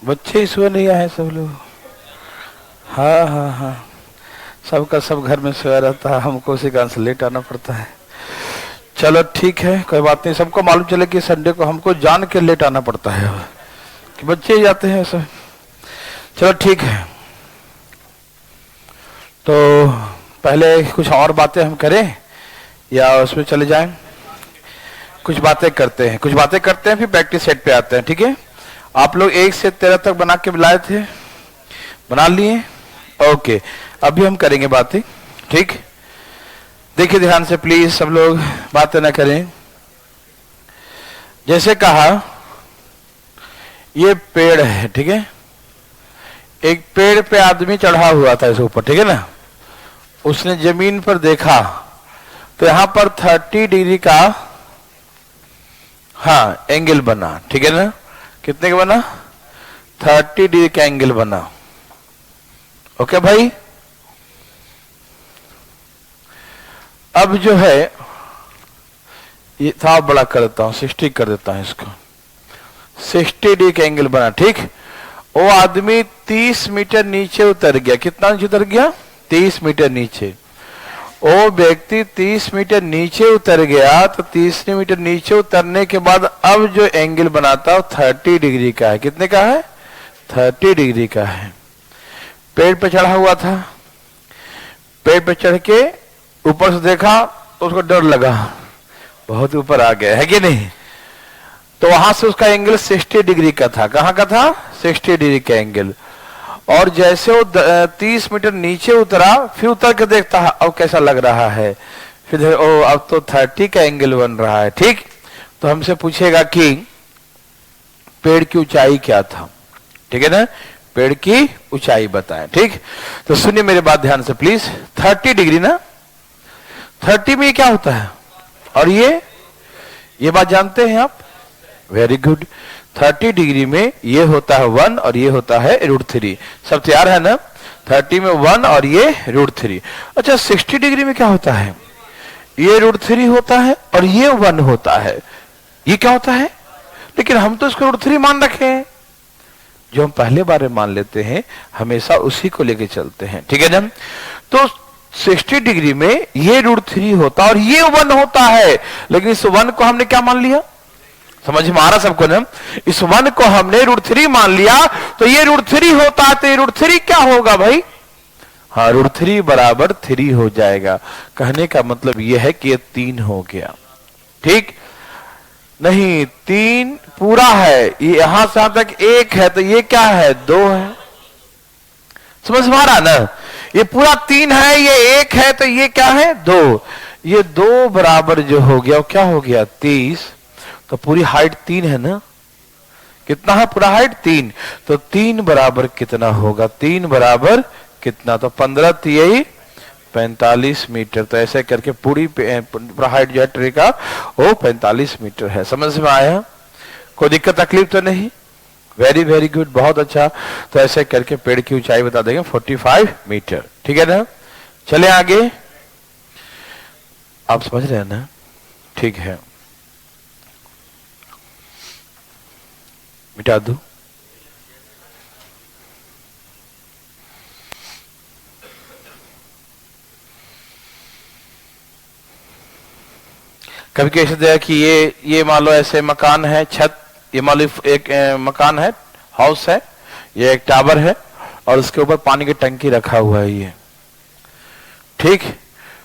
बच्चे ही सो नहीं आए सब लोग। हाँ हाँ हाँ, सबका सब घर में सोया रहता है, हमको उसी कारण से लेट आना पड़ता है। चलो ठीक है, कोई बात नहीं। सबको मालूम चले कि संडे को हमको जान के लेट आना पड़ता है कि बच्चे ही जाते हैं सब। चलो ठीक है, तो पहले कुछ और बातें हम करें या उसमें चले जाएं? कुछ बातें करते हैं, फिर प्रैक्टिस सेट पे आते हैं, ठीक है? आप लोग 1 से 13 तक बना के बुलाए थे, बना लिए? ओके, अभी हम करेंगे बातें, ठीक? देखिए ध्यान से प्लीज, सब लोग बातें ना करें। जैसे कहा, ये पेड़ है, ठीक है? एक पेड़ पे आदमी चढ़ा हुआ था इस ऊपर, ठीक है ना? उसने जमीन पर देखा तो यहां पर 30 डिग्री का हाँ एंगल बना, ठीक है ना? कितने का बना? 30 डिग्री का एंगल बना। ओके भाई, अब जो है ये था बड़ा कर देता हूं, 60 कर देता हूं इसको। 60 डिग्री का एंगल बना, ठीक? वो आदमी 30 मीटर नीचे उतर गया। कितना नीचे उतर गया? 30 मीटर नीचे। वो व्यक्ति 30 मीटर नीचे उतर गया, तो 30 मीटर नीचे उतरने के बाद अब जो एंगल बनाता है 30 डिग्री का है। कितने का है? 30 डिग्री का है। पेड़ पे चढ़ा हुआ था, पेड़ पे चढ़ के ऊपर से देखा तो उसको डर लगा, बहुत ऊपर आ गया है कि नहीं? तो वहां से उसका एंगल 60 डिग्री का था। कहां का था? 60 डिग्री का एंगल। और जैसे वो 30 मीटर नीचे उतरा, फिर उतर के देखता है अब कैसा लग रहा है, फिर ओ अब तो 30 का एंगल बन रहा है, ठीक? तो हमसे पूछेगा कि पेड़ की ऊंचाई क्या था, ठीक है ना? पेड़ की ऊंचाई बताएं, ठीक? तो सुनिए मेरे बात ध्यान से प्लीज। 30 डिग्री ना, 30 में क्या होता है? और ये बात जानते हैं आप? Very good. 30 डिग्री में ये होता है 1 और ये होता है √3। सब तैयार है ना? 30 में 1 और ये √3। अच्छा, 60 डिग्री में क्या होता है? ये √3 होता है और ये 1 होता है। ये क्या होता है? लेकिन हम तो इसको √3 मान रखे हैं। जो हम पहले बार में मान लेते हैं हमेशा उसी को लेके चलते हैं, ठीक है ना? तो 60 डिग्री में ये √3 होता है और ये 1 होता है, लेकिन इस 1 को हमने क्या मान लिया? समझ में आ रहा सबको ना? इस 1 को हमने √3 मान लिया, तो ये √3 होता है, तो ये √3 क्या होगा भाई? हाँ, √3 बराबर 3 हो जाएगा। कहने का मतलब यह है कि ये 3 हो गया, ठीक? नहीं, 3 पूरा है, ये यहां से यहां तक 1 है, तो ये क्या है? 2 है। समझ में आ रहा ना? ये पूरा 3 है, ये 1 है, तो ये क्या है? 2। ये 2 बराबर जो हो गया, क्या हो गया? 30। तो पूरी हाइट 3 है ना? कितना है पूरा हाइट? 3। तो 3 बराबर कितना होगा? 3 बराबर कितना? तो 15 3 45 मीटर। तो ऐसे करके पूरा हाइट जो है ट्री का वो 45 मीटर है। समझ में आया? कोई दिक्कत तकलीफ तो नहीं? वेरी वेरी गुड, बहुत अच्छा। तो ऐसे करके पेड़ की ऊंचाई बता देंगे 45 मीटर, ठीक है ना? चले आगे, आप समझ रहे हैं ना? ठीक है, मिटा दो। कभी कैसे दिया कि ये मान लो ऐसे मकान है, छत, ये मान लो एक मकान है, हाउस है, ये एक टावर है और उसके ऊपर पानी की टंकी रखा हुआ है ये, ठीक?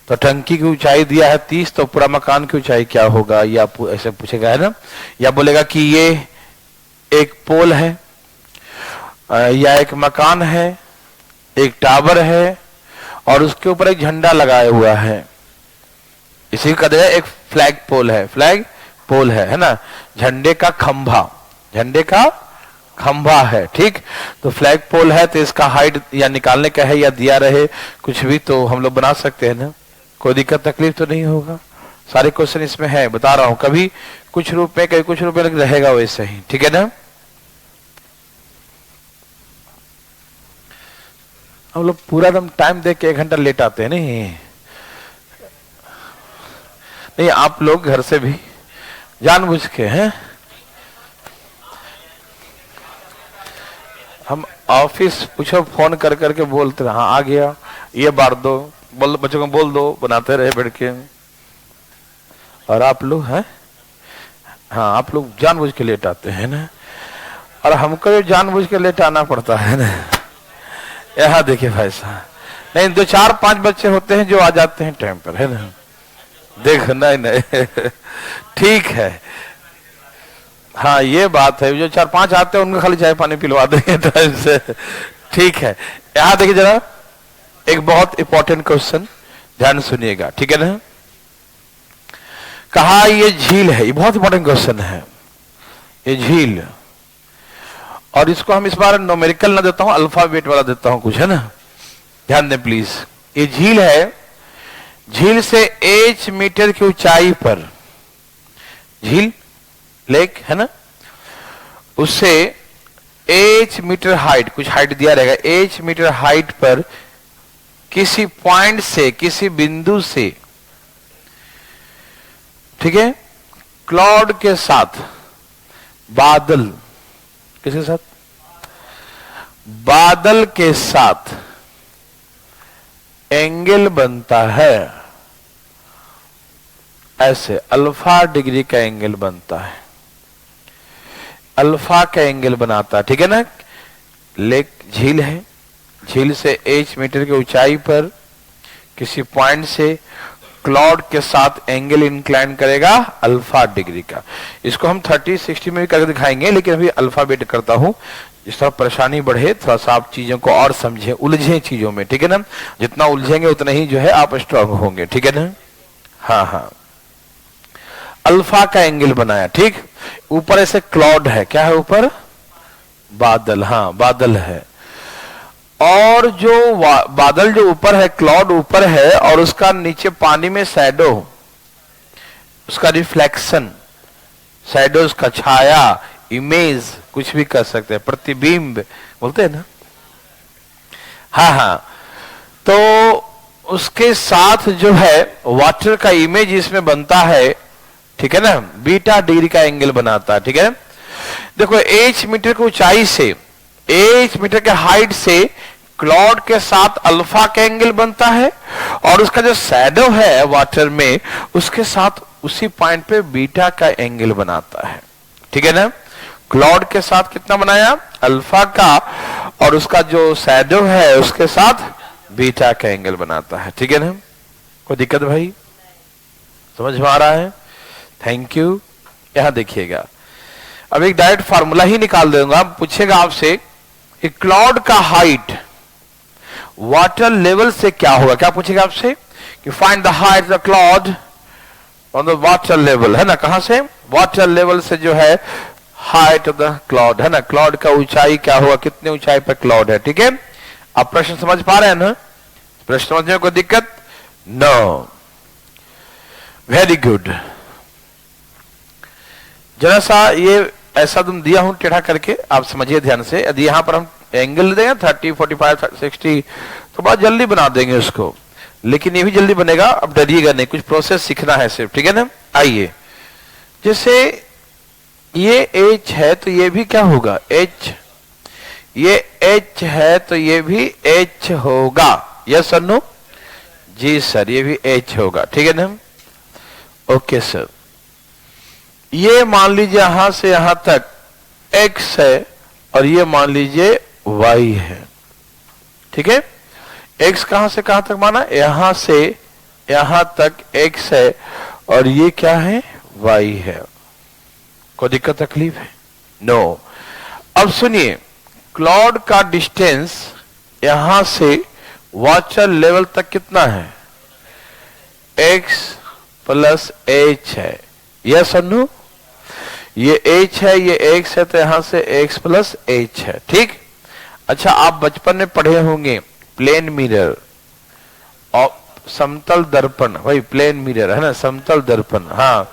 तो टंकी की ऊंचाई दिया है 30, तो पूरा मकान की ऊंचाई क्या होगा? या ऐसे पूछेगा, है ना? या बोलेगा कि ये एक पोल है या एक मकान है, एक टावर है और उसके ऊपर एक झंडा लगाया हुआ है, इसी का एक फ्लैग पोल है ना? झंडे का खंभा है, ठीक? तो फ्लैग पोल है, तो इसका हाइट या निकालने का है या दिया रहे कुछ भी तो हम लोग बना सकते हैं ना? कोई दिक्कत तकलीफ तो नहीं होगा? सारे क्वेश्चन इसमें है, बता रहा हूं, कभी कुछ रूप में कभी कुछ रूप में रहेगा वैसे ही, ठीक है ना? हम लोग पूरा दम टाइम देख के 1 घंटा लेट आते हैं। नहीं, आप लोग घर से भी जानबूझ के हैं हम ऑफिस पूछो फोन कर करके बोलते रहे, हाँ आ गया, ये बांट दो, बोल बच्चों को बोल दो, बनाते रहे बैठ के। और आप लोग हैं, हाँ आप लोग जानबूझ के लेट आते हैं ना, और हमको भी जानबूझ के लेट आना पड़ता है ना। यहाँ देखिए भाई साहब, नहीं 2 4 5 बच्चे होते हैं जो आ जाते हैं टाइम पर, है ना। देख नहीं नहीं ठीक है, हाँ ये बात है, जो 4 5 आते हैं उनको खाली चाय पानी पिलवा देंगे टाइम से, ठीक है। यहाँ देखिए जरा, एक बहुत इंपॉर्टेंट क्वेश्चन, ध्यान सुनिएगा, ठीक है ना। कहा ये झील है, ये बहुत इंपॉर्टेंट क्वेश्चन है, ये झील, और इसको हम इस बार न्यूमेरिकल ना देता हूं, अल्फाबेट वाला देता हूं कुछ, है ना। ध्यान दें प्लीज। ये झील है, झील से H मीटर की ऊंचाई पर, झील लेक है ना, उससे H मीटर हाइट, कुछ हाइट दिया रहेगा, H मीटर हाइट पर किसी पॉइंट से, किसी बिंदु से, ठीक है, क्लाउड के साथ, बादल, किसके साथ, बादल के साथ एंगल बनता है, ऐसे अल्फा डिग्री का एंगल बनता है, अल्फा का एंगल बनाता है, ठीक है ना। लेक झील है, झील से H मीटर की ऊंचाई पर किसी पॉइंट से क्लाउड के साथ एंगल इंक्लाइन करेगा अल्फा डिग्री का। इसको हम 30 60 में भी करके दिखाएंगे, लेकिन अभी अल्फाबेट करता हूं, जिस तरह परेशानी बढ़े, थोड़ा सा आप चीजों को और समझे, उलझे चीजों में, ठीक है ना। जितना उलझेंगे उतना ही जो है आप स्ट्रांग होंगे, ठीक है ना। हाँ हाँ, अल्फा का एंगल बनाया, ठीक। ऊपर ऐसे क्लाउड है, क्या है ऊपर, बादल, हाँ बादल है, और जो बादल जो ऊपर है, क्लाउड ऊपर है, और उसका नीचे पानी में शैडो, उसका रिफ्लेक्शन, शैडो, उसका छाया, इमेज, कुछ भी कर सकते हैं, प्रतिबिंब बोलते हैं ना, हाँ हाँ। तो उसके साथ जो है वाटर का इमेज इसमें बनता है, ठीक है ना, बीटा डिग्री का एंगल बनाता है, ठीक है। देखो H मीटर की ऊंचाई से, H मीटर के हाइट से क्लाउड के साथ अल्फा का एंगल बनता है, और उसका जो शैडो है वाटर में, उसके साथ उसी पॉइंट पे बीटा का एंगल बनाता है, ठीक है ना। क्लाउड के साथ कितना बनाया, अल्फा का, और उसका जो शैडो है उसके साथ बीटा का एंगल बनाता है, ठीक है ना। कोई दिक्कत भाई, समझ में आ रहा है, थैंक यू। यहां देखिएगा, अब एक डायरेक्ट फार्मूला ही निकाल दूंगा, पूछेगा आपसे कि क्लाउड का हाइट वाटर लेवल से क्या होगा, क्या पूछेगा आपसे कि find the height of the cloud on the water level, है ना, कहां से, वाटर लेवल से जो है हाइट ऑफ द क्लाउड, है ना, क्लाउड का ऊंचाई क्या होगा, कितने ऊंचाई पर क्लाउड है, ठीक है। आप प्रश्न समझ पा रहे हैं ना, प्रश्न समझने में कोई दिक्कत, नो, वेरी गुड। जरा सा ये ऐसा तुम दिया हूं टेढ़ा करके, आप समझिए ध्यान से। यदि यहां पर हम एंगल देंगे 30 45 60 तो बहुत जल्दी बना देंगे उसको, लेकिन ये भी जल्दी बनेगा, अब डरिएगा नहीं, कुछ प्रोसेस सीखना है सिर्फ, ठीक है ना। आइए, जैसे ये H है तो ये भी क्या होगा, H, ये H है तो ये भी H होगा, यस और नो, जी सर ये भी H होगा, ठीक है ना। ओके सर, ये मान लीजिए यहां से यहां तक x है, और ये मान लीजिए y है, ठीक है। x कहां से कहां तक माना, यहां से यहां तक x है, और ये क्या है, y है। कोई दिक्कत तकलीफ है, नो। अब सुनिए, क्लाउड का डिस्टेंस यहां से वाटर लेवल तक कितना है, x प्लस h है, यस और नो। ये h है, ये x है, तो यहां से x प्लस h है, ठीक। अच्छा, आप बचपन में पढ़े होंगे प्लेन मिरर और समतल दर्पण, भाई प्लेन मिरर है ना, समतल दर्पण, हाँ।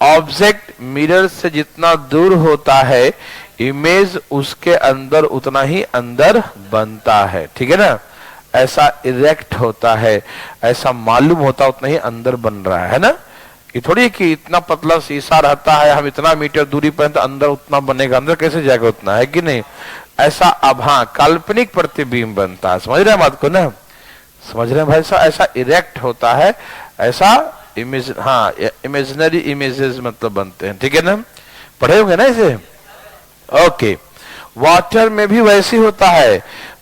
ऑब्जेक्ट मिरर से जितना दूर होता है, इमेज उसके अंदर उतना ही अंदर बनता है, ठीक है ना। ऐसा इरेक्ट होता है, ऐसा मालूम होता उतना ही अंदर बन रहा है ना। ये थोड़ी कि इतना पतला शीशा रहता है, हम इतना मीटर दूरी पर तो अंदर उतना बनेगा, अंदर कैसे जाएगा उतना, है कि नहीं। ऐसा अब हाँ काल्पनिक प्रतिबिंब बनता है, समझ रहे हैं बात को ना, समझ रहे हैं भाई साहब। ऐसा इरेक्ट होता है, ऐसा इमेज, हाँ इमेजिनरी इमेजेस मतलब बनते हैं, ठीक है ना, पढ़े होंगे ना इसे। ओके, वाटर में भी वैसे होता है,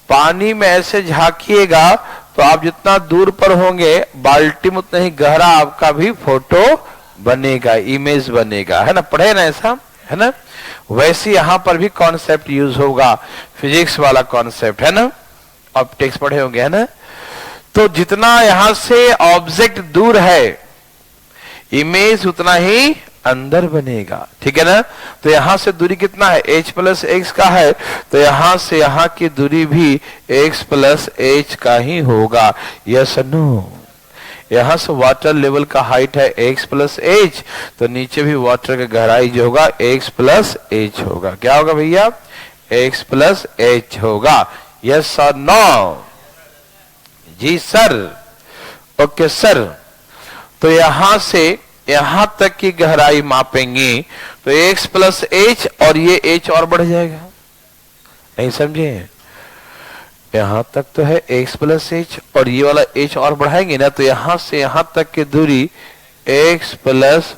पानी में ऐसे झांकिएगा तो आप जितना दूर पर होंगे बाल्टी में उतना ही गहरा आपका भी फोटो बनेगा, इमेज बनेगा, है ना, पढ़े ना ऐसा, है ना। वैसे यहां पर भी कॉन्सेप्ट यूज होगा, फिजिक्स वाला कॉन्सेप्ट, है ना, ऑप्टिक्स पढ़े होंगे, है ना। तो जितना यहां से ऑब्जेक्ट दूर है इमेज उतना ही अंदर बनेगा, ठीक है ना। तो यहां से दूरी कितना है, h प्लस एक्स का है, तो यहां से यहां की दूरी भी x प्लस एच का ही होगा, यस नो। यहां से वाटर लेवल का हाइट है x प्लस एच, तो नीचे भी वाटर का गहराई जो होगा x प्लस एच होगा। क्या होगा भैया, x प्लस एच होगा, यस और नो। जी सर, ओके सर। तो यहां से यहां तक की गहराई मापेंगे तो x प्लस एच, और ये h और बढ़ जाएगा, नहीं समझे। यहां तक तो है x प्लस एच, और ये वाला h और बढ़ाएंगे ना, तो यहां से यहां तक की दूरी x प्लस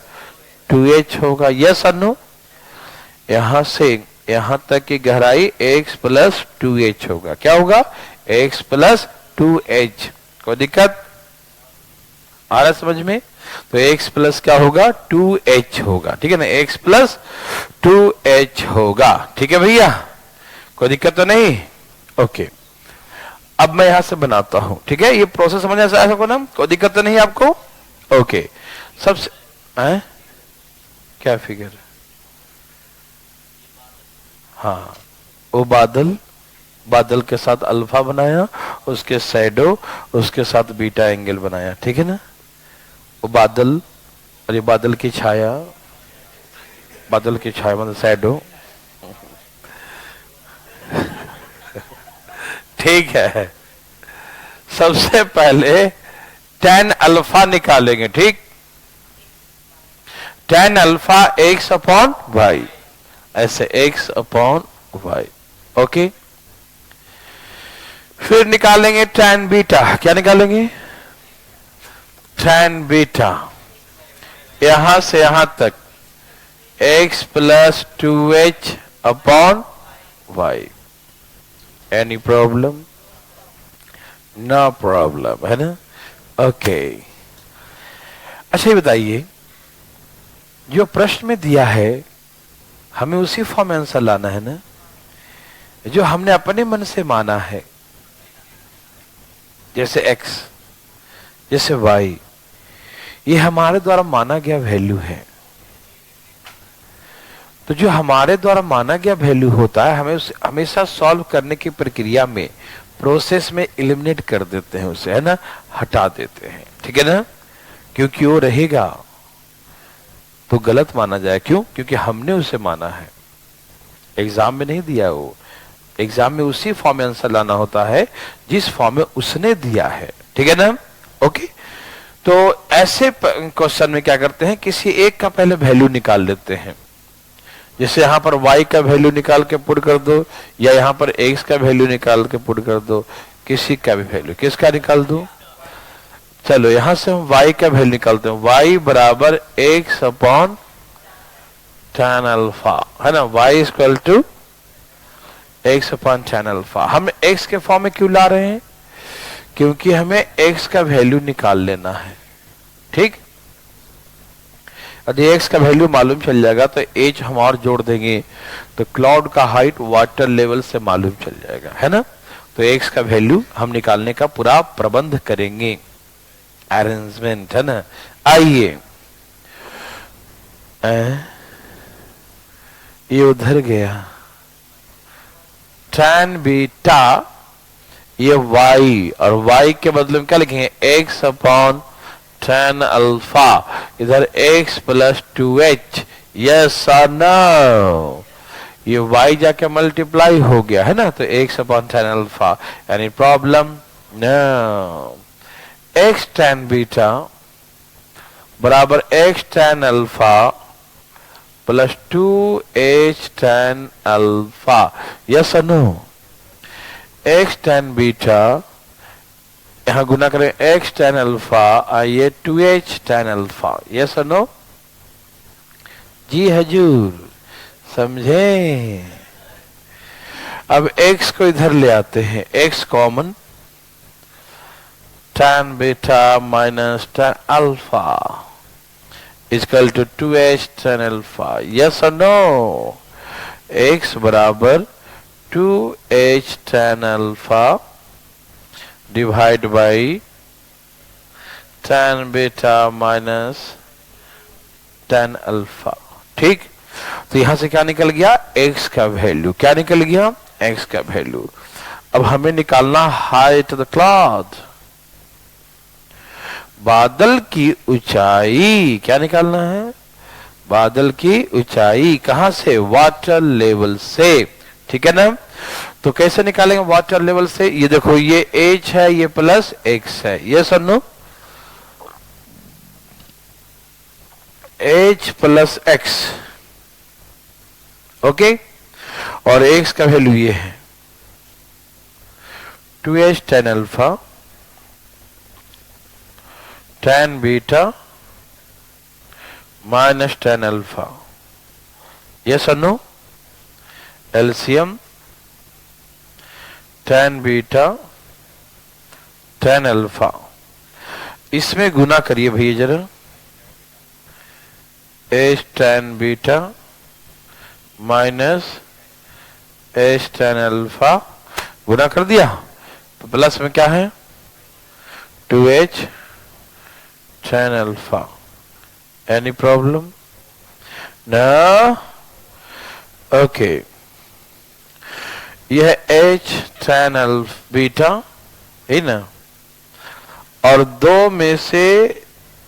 2h होगा, यस और नो। यहां से यहां तक की गहराई x प्लस 2h होगा, क्या होगा, x प्लस 2h। कोई दिक्कत आ रहा समझ में। तो x प्लस क्या होगा, 2h होगा, ठीक है ना, x प्लस 2h होगा, ठीक है भैया, कोई दिक्कत तो नहीं। ओके, अब मैं यहां से बनाता हूं, ठीक है, ये प्रोसेस समझ ऐसा को ना, कोई दिक्कत तो नहीं आपको। ओके, सबसे क्या फिगर, हाँ वो बादल, बादल के साथ अल्फा बनाया, उसके शैडो, उसके साथ बीटा एंगल बनाया, ठीक है ना। वो बादल और ये बादल की छाया, बादल की छाया मतलब शैडो, ठीक है। सबसे पहले tan अल्फा निकालेंगे, ठीक, tan alpha x upon y, ऐसे x अपॉन y, ओके। फिर निकालेंगे tan बीटा, क्या निकालेंगे, tan बीटा, यहां से यहां तक x plus 2h upon y। Any problem, no problem, है ना। ओके, अच्छा ये बताइए, जो प्रश्न में दिया है हमें उसी फॉर्म में आंसर लाना है ना, जो हमने अपने मन से माना है, जैसे x, जैसे y, ये हमारे द्वारा माना गया वैल्यू है। तो जो हमारे द्वारा माना गया वैल्यू होता है, हमें उसे हमेशा सॉल्व करने की प्रक्रिया में, प्रोसेस में एलिमिनेट कर देते हैं उसे, है ना, हटा देते हैं, ठीक है ना, क्योंकि वो रहेगा तो गलत माना जाए। क्यों, क्योंकि हमने उसे माना है, एग्जाम में नहीं दिया, वो एग्जाम में उसी फॉर्म में आंसर लाना होता है जिस फॉर्म में उसने दिया है, ठीक है ना। ओके, तो ऐसे क्वेश्चन में क्या करते हैं, किसी एक का पहले वैल्यू निकाल लेते हैं, जैसे यहां पर y का वैल्यू निकाल के पुट कर दो, या यहां पर x का वैल्यू निकाल के पुट कर दो, किसी का भी वैल्यू, किसका निकाल दो। चलो यहां से हम y का वैल्यू निकालते हैं, y बराबर x अपॉन tan अल्फा, है ना, y equal to x upon tan alpha. हम x के फॉर्म में क्यों ला रहे हैं, क्योंकि हमें x का वैल्यू निकाल लेना है, ठीक। यदि x का वैल्यू मालूम चल जाएगा तो h हम और जोड़ देंगे, तो क्लाउड का हाइट वाटर लेवल से मालूम चल जाएगा, है ना। तो x का वैल्यू हम निकालने का पूरा प्रबंध करेंगे, अरेंजमेंट, है ना। आइए, ये उधर गया, tan बीटा, ये y, और y के बदले में क्या लिखेंगे, x अपॉन tan अल्फा, इधर x प्लस 2h, यस और नो। ये y जाके मल्टीप्लाई हो गया, है ना, तो x upon tan alpha. Any problem, no. x tan beta बराबर x tan alpha plus 2h tan alpha. Yes और नो? x tan बीटा यहां गुना करें x tan अल्फा, आइए 2h tan अल्फा। यस और नो? जी हजूर, समझे? अब x को इधर ले आते हैं, x common, tan beta minus tan alpha equal to 2h tan alpha. Yes और नो? x बराबर 2h tan alpha divide by tan beta minus tan alpha. ठीक, तो यहां से क्या निकल गया? x का वैल्यू। क्या निकल गया? x का वैल्यू। अब हमें निकालना हाइट ऑफ द क्लाउड, बादल की ऊंचाई। क्या निकालना है? बादल की ऊंचाई। कहां से? वाटर लेवल से। ठीक है ना? तो कैसे निकालेंगे वाटर लेवल से? ये देखो, ये h है, ये प्लस x है। ये सुनो, h प्लस x, ओके, और x का वैल्यू ये है 2h tan alpha tan beta minus tan alpha. Yes और no? LCM tan beta tan alpha, इसमें गुना करिए भैया जरा, h tan beta minus h tan alpha, गुना कर दिया तो प्लस में क्या है? 2h tan alpha. Any problem? ना? ओके, यह h tan अल्फा बीटा है ना, और दो में से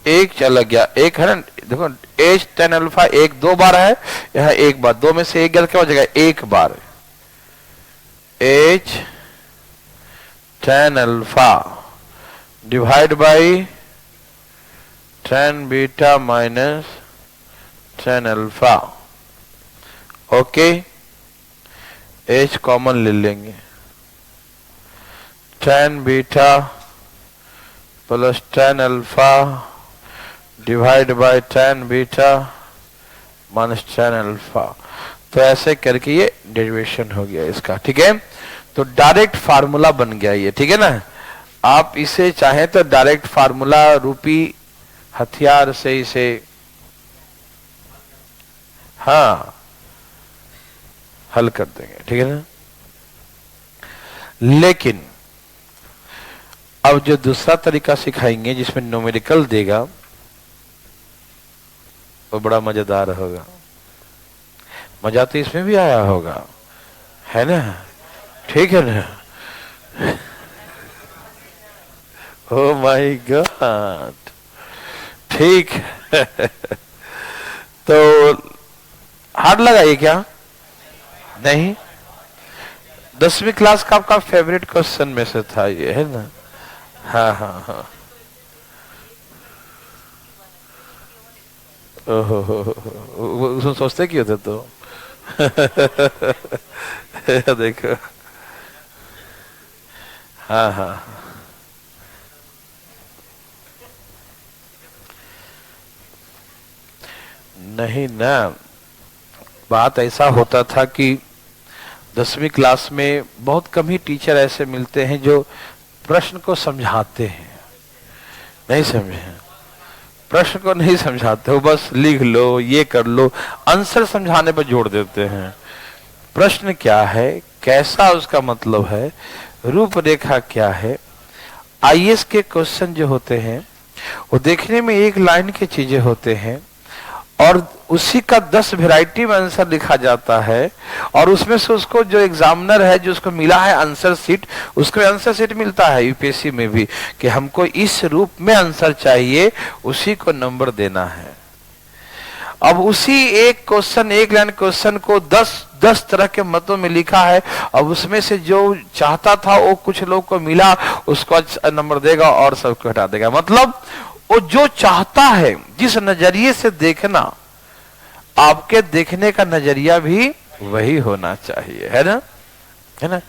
एक चला गया, एक है ना, देखो h tan अल्फा एक दो बार है, यहां एक बार, दो में से एक गया, क्या हो जाएगा? एक बार h tan alpha divide by tan beta minus tan alpha. Okay, h common ले लेंगे, tan beta plus tan alpha divide by tan beta minus tan alpha. तो ऐसे करके ये डेरिवेशन हो गया इसका। ठीक है, तो डायरेक्ट फार्मूला बन गया ये। ठीक है ना? आप इसे चाहें तो डायरेक्ट फार्मूला रूपी हथियार से इसे, हाँ, हल कर देंगे। ठीक है ना? लेकिन अब जो दूसरा तरीका सिखाएंगे जिसमें न्यूमेरिकल देगा वो बड़ा मजेदार होगा। मजा तो इसमें भी आया होगा, है ना? ठीक है ना? ओ माय गॉड, ठीक है। तो हार्ड लगा ये क्या? नहीं, 10वीं क्लास का आपका फेवरेट क्वेश्चन में से था ये, है ना? हाँ हाँ हाँ। ओहो, उसमें सोचते क्यों थे तो? देखो, हाँ हाँ, नहीं ना, बात ऐसा होता था कि 10वीं क्लास में बहुत कम ही टीचर ऐसे मिलते हैं जो प्रश्न को समझाते हैं। नहीं समझे? प्रश्न को नहीं समझाते हो, बस लिख लो, ये कर लो, आंसर समझाने पर जोड़ देते हैं। प्रश्न क्या है, कैसा उसका मतलब है, रूपरेखा क्या है। आईएएस के क्वेश्चन जो होते हैं वो देखने में एक लाइन की चीजें होते हैं और उसी का 10 वैरायटी में आंसर लिखा जाता है, और उसमें से उसको जो एग्जामिनर है, जो उसको मिला है आंसर शीट, उसको आंसर शीट मिलता है यूपीएससी में भी कि हमको इस रूप में आंसर चाहिए, उसी को नंबर देना है। अब उसी एक क्वेश्चन, एक लाइन क्वेश्चन को 10 तरह के मतों में लिखा है, अब उसमें से जो चाहता था वो कुछ लोग को मिला, उसको नंबर देगा और सबको हटा देगा। मतलब वो जो चाहता है, जिस नजरिए से देखना, आपके देखने का नजरिया भी वही होना चाहिए, है ना, है ना।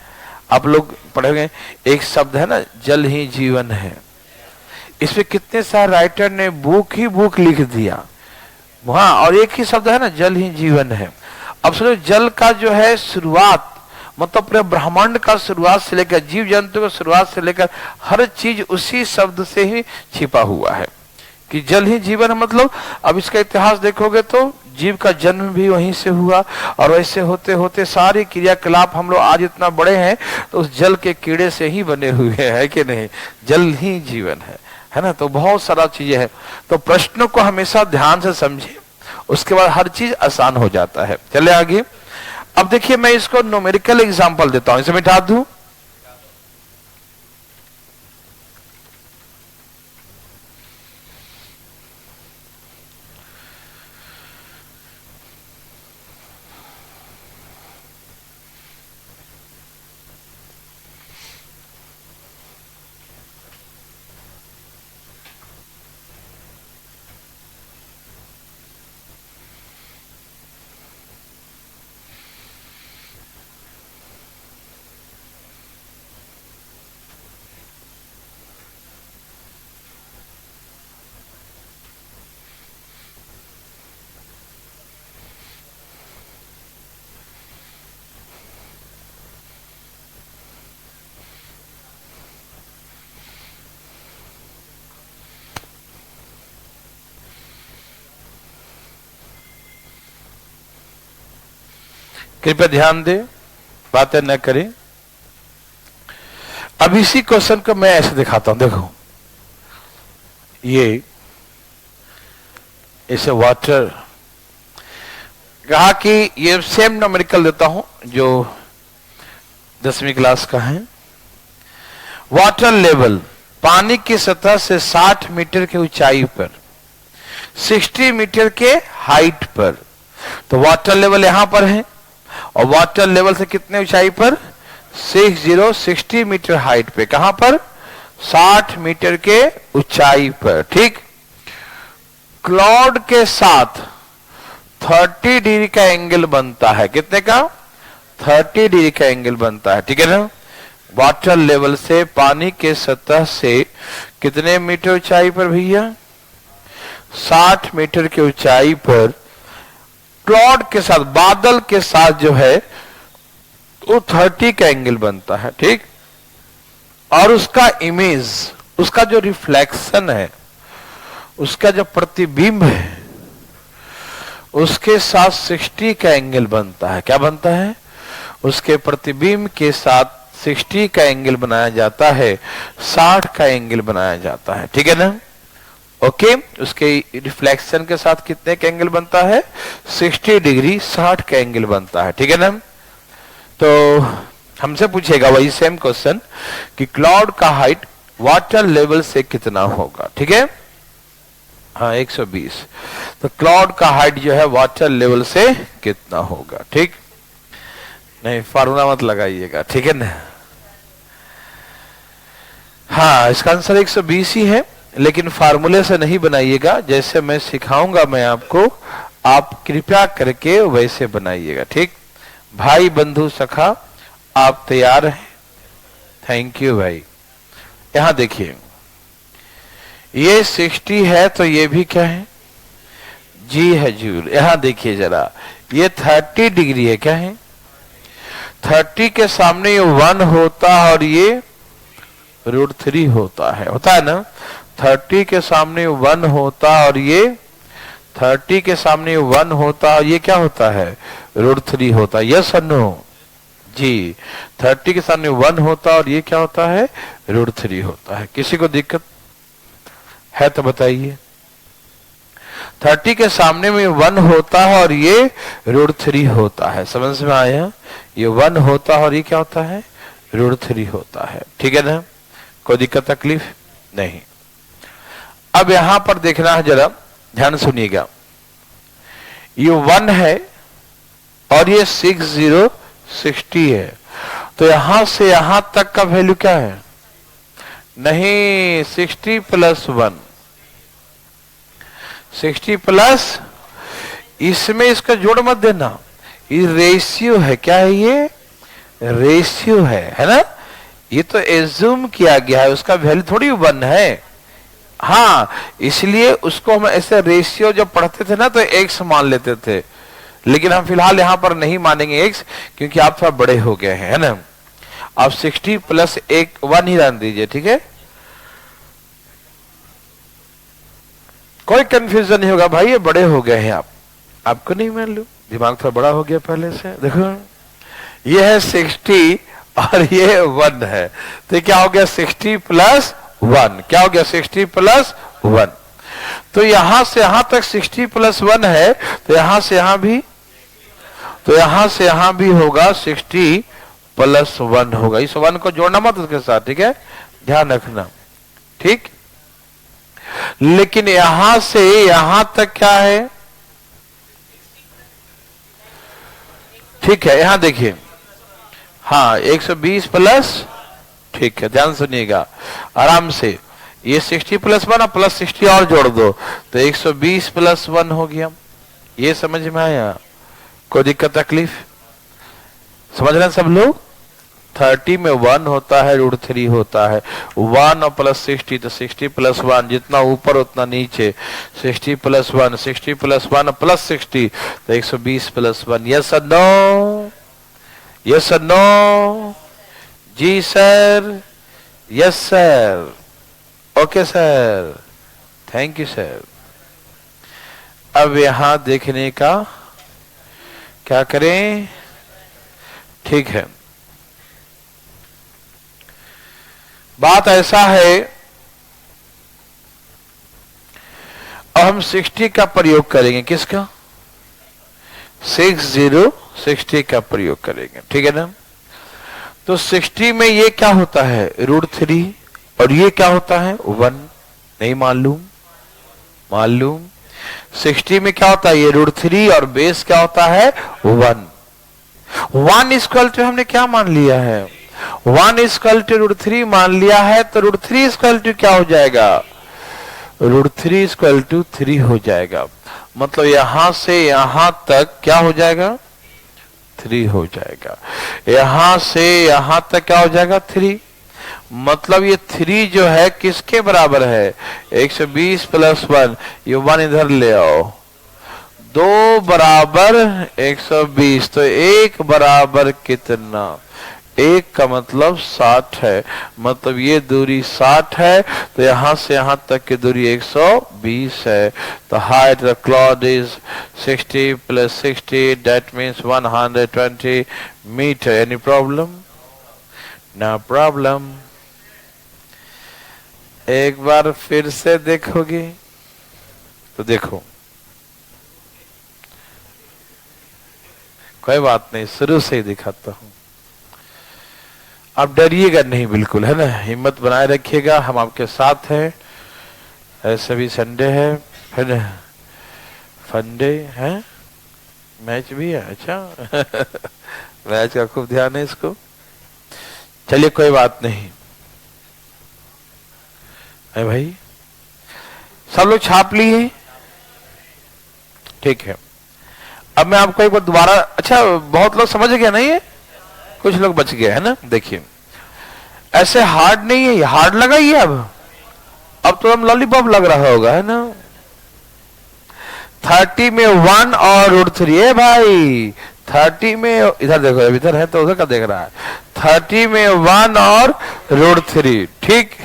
आप लोग पढ़े हुए, एक शब्द है ना, जल ही जीवन है। इस पे कितने सारे राइटर ने बुक ही बुक लिख दिया। हाँ, और एक ही शब्द है ना, जल ही जीवन है। अब सुनो, जल का जो है शुरुआत, मतलब पूरे ब्रह्मांड का शुरुआत से लेकर, जीव जंतु का शुरुआत से लेकर हर चीज उसी शब्द से ही छिपा हुआ है कि जल ही जीवन है। मतलब अब इसका इतिहास देखोगे तो जीव का जन्म भी वहीं से हुआ, और वैसे होते होते सारी क्रियाकलाप हम लोग आज इतना बड़े हैं तो उस जल के कीड़े से ही बने हुए हैं कि नहीं। जल ही जीवन है ना। तो बहुत सारा चीजें हैं। तो प्रश्नों को हमेशा ध्यान से समझे, उसके बाद हर चीज आसान हो जाता है। चले आगे। अब देखिए, मैं इसको न्यूमेरिकल एग्जांपल देता हूं, इसे मिटा दूं। कृपया ध्यान दें, बातें न करें। अब इसी क्वेश्चन को मैं ऐसे दिखाता हूं, देखो ये इसे वाटर कहा कि ये सेम न्यूमेरिकल देता हूं जो 10वीं क्लास का है। वाटर लेवल, पानी की सतह से 60 मीटर की ऊंचाई पर, 60 मीटर के हाइट पर। तो वाटर लेवल यहां पर है, और वाटर लेवल से कितने ऊंचाई पर, 60 मीटर हाइट पे। कहां पर, 60 मीटर के ऊंचाई पर, ठीक। क्लाउड के साथ 30 डिग्री का एंगल बनता है। कितने का, 30 डिग्री का एंगल बनता है, ठीक है ना। वाटर लेवल से, पानी के सतह से कितने मीटर ऊंचाई पर भैया, 60 मीटर की ऊंचाई पर क्लाउड के साथ, बादल के साथ जो है वो 30 का एंगल बनता है, ठीक। और उसका इमेज, उसका जो रिफ्लेक्शन है, उसका जो प्रतिबिंब है, उसके साथ 60 का एंगल बनता है। क्या बनता है, उसके प्रतिबिंब के साथ 60 का एंगल बनाया जाता है, 60 का एंगल बनाया जाता है, ठीक है ना। ओके, उसके रिफ्लेक्शन के साथ कितने का एंगल बनता है, 60 डिग्री 60 का एंगल बनता है, ठीक है ना। तो हमसे पूछेगा वही सेम क्वेश्चन कि क्लाउड का हाइट वाटर लेवल से कितना होगा, ठीक है। हाँ, 120। तो क्लाउड का हाइट जो है वाटर लेवल से कितना होगा, ठीक। नहीं, फार्मूला मत लगाइएगा, ठीक है ना। हाँ, इसका आंसर 120 ही है, लेकिन फार्मूले से नहीं बनाइएगा। जैसे मैं सिखाऊंगा मैं आपको, आप कृपया करके वैसे बनाइएगा, ठीक। भाई बंधु सखा, आप तैयार हैं? थैंक यू भाई। यहां देखिए, ये 60 है तो ये भी क्या है, जी है जूल। यहां देखिए जरा, ये 30 डिग्री है, क्या है, 30 के सामने ये 1 होता है और ये √3 होता है ना। 30 के सामने 1 होता और ये 30 के सामने 1 होता और ये क्या होता है, √3 होता है। यस और नो जी, 30 के सामने 1 होता और ये क्या होता है, √3 होता है। किसी को दिक्कत है तो बताइए। 30 के सामने में 1 होता है और ये √3 होता है। समझ में आया, ये 1 होता है और ये क्या होता है, √3 होता है, ठीक है ना। कोई दिक्कत तकलीफ नहीं। अब यहां पर देखना है, जरा ध्यान सुनिएगा। ये 1 है और ये 60 है, तो यहां से यहां तक का वैल्यू क्या है, नहीं 60 + 1, 60 प्लस, इसमें इसका जोड़ मत देना, ये रेशियो है। क्या है ये? रेशियो है ना? ये तो एज्यूम किया गया है, उसका वैल्यू थोड़ी 1 है। हाँ, इसलिए उसको हम ऐसे रेशियो जब पढ़ते थे ना तो x मान लेते थे, लेकिन हम फिलहाल यहां पर नहीं मानेंगे x, क्योंकि आप थोड़ा बड़े हो गए हैं, है ना? आप 60 प्लस 1 ही रहने दीजिए, ठीक है? कोई कंफ्यूजन नहीं होगा भाई, ये बड़े हो गए हैं आप, आपको नहीं मालूम, दिमाग थोड़ा बड़ा हो गया पहले से। देखो ये है 60 और ये 1 है, तो क्या हो गया? 60 प्लस 1। क्या हो गया? 60 प्लस 1। तो यहां से यहां तक 60 प्लस 1 है, तो यहां से यहां भी, तो यहां से यहां भी होगा 60 प्लस 1 होगा। इस 1 को जोड़ना मत उसके साथ, ठीक है? ध्यान रखना, ठीक? लेकिन यहां से यहां तक क्या है? ठीक है, यहां देखिए, हाँ 120 प्लस, ठीक है, ध्यान सुनिएगा आराम से। ये 60 प्लस 1 और प्लस 60 और जोड़ दो तो 120 प्लस 1 हो गया। ये समझ में आया? कोई दिक्कत तकलीफ? समझ रहे हैं सब लोग? 30 में 1 होता है, √3 होता है। 1 और प्लस 60, तो 60 प्लस 1, जितना ऊपर उतना नीचे। 60 प्लस 1, 60 प्लस 1 प्लस 60, तो 120 प्लस 1। यस और नो? यस और नो? जी sir, yes sir, okay sir, thank you sir. अब यहां देखने का क्या करें? ठीक है, बात ऐसा है, अब हम 60 का प्रयोग करेंगे। किसका? 60 का प्रयोग करेंगे, ठीक है ना? तो 60 में ये क्या होता है? √3, और ये क्या होता है? 1। नहीं मालूम? मालूम। 60 में क्या होता है? ये √3 और बेस क्या होता है? 1। 1 इक्वल टू हमने क्या मान लिया है? 1 इक्वल टू √3 मान लिया है, तो √3 इक्वल टू क्या हो जाएगा? √3 इक्वल टू 3 हो जाएगा। मतलब यहां से यहां तक क्या हो जाएगा? 3 हो जाएगा। यहां से यहां तक क्या हो जाएगा? 3। मतलब ये 3 जो है किसके बराबर है? 120 प्लस 1, ये 1 इधर ले आओ, 2 बराबर 120, तो 1 बराबर कितना? 1 का मतलब 60 है, मतलब ये दूरी 60 है, तो यहां से यहां तक की दूरी 120 है। तो height of cloud is 60 plus 60, that means 120 metre. Any problem? No problem. एक बार फिर से देखोगे तो देखो, कोई बात नहीं, शुरू से ही दिखाता हूं, आप डरिएगा नहीं बिल्कुल, है ना? हिम्मत बनाए रखिएगा, हम आपके साथ हैं। ऐसे भी संडे है ना? फंडे है, मैच भी है। अच्छा मैच का खूब ध्यान है इसको। चलिए कोई बात नहीं है भाई, सब लोग छाप लिए? ठीक है, अब मैं आपको एक बार दोबारा, अच्छा बहुत लोग समझ गए नहीं है, कुछ लोग बच गए, है ना? देखिए ऐसे हार्ड नहीं है, हार्ड लगा ये। अब तो हम लॉलीपॉप लग रहा होगा, है ना? 30 में 1 और √3 है भाई। 30 में, इधर देखो, इधर है तो उधर का देख रहा है। 30 में 1 और √3, ठीक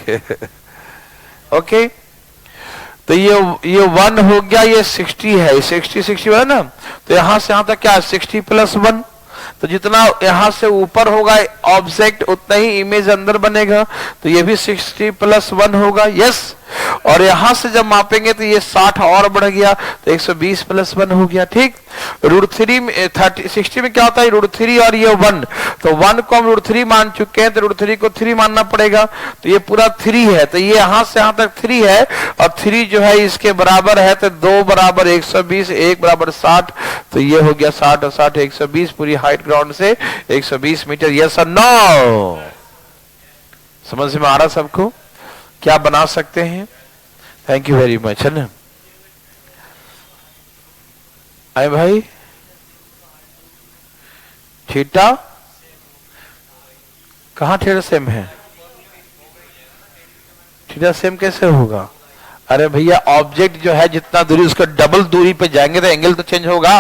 ओके। तो ये 1 हो गया, ये 60 है, 60 है ना? तो यहां से यहां तक क्या है? 60 प्लस 1। तो जितना यहां से ऊपर होगा ऑब्जेक्ट, उतना ही इमेज अंदर बनेगा। तो ये भी 60 प्लस 1 होगा। यस, और यहां से जब मापेंगे तो ये 60 और बढ़ गया, तो 120 प्लस 1 हो गया। ठीक, √3 में 60 में क्या होता है? √3 और ये 1, तो 1 को हम √3 मान चुके हैं, तो √3 को 3 मानना पड़ेगा। तो ये पूरा 3 है, तो ये यहां से यहां तक 3 है, और 3 जो है इसके बराबर है, तो 2 बराबर 120, 1 बराबर 60, तो ये हो गया 60 और 60 120, पूरी हाइट ग्राउंड से 120 मीटर। यस और नो? समझ में आ रहा सबको? क्या बना सकते हैं? थैंक यू वेरी मच, है ना? आए भाई, थीटा कहां थीटा सेम है? थीटा सेम कैसे होगा? अरे भैया ऑब्जेक्ट जो है जितना दूरी उसका डबल दूरी पे जाएंगे तो एंगल तो चेंज होगा,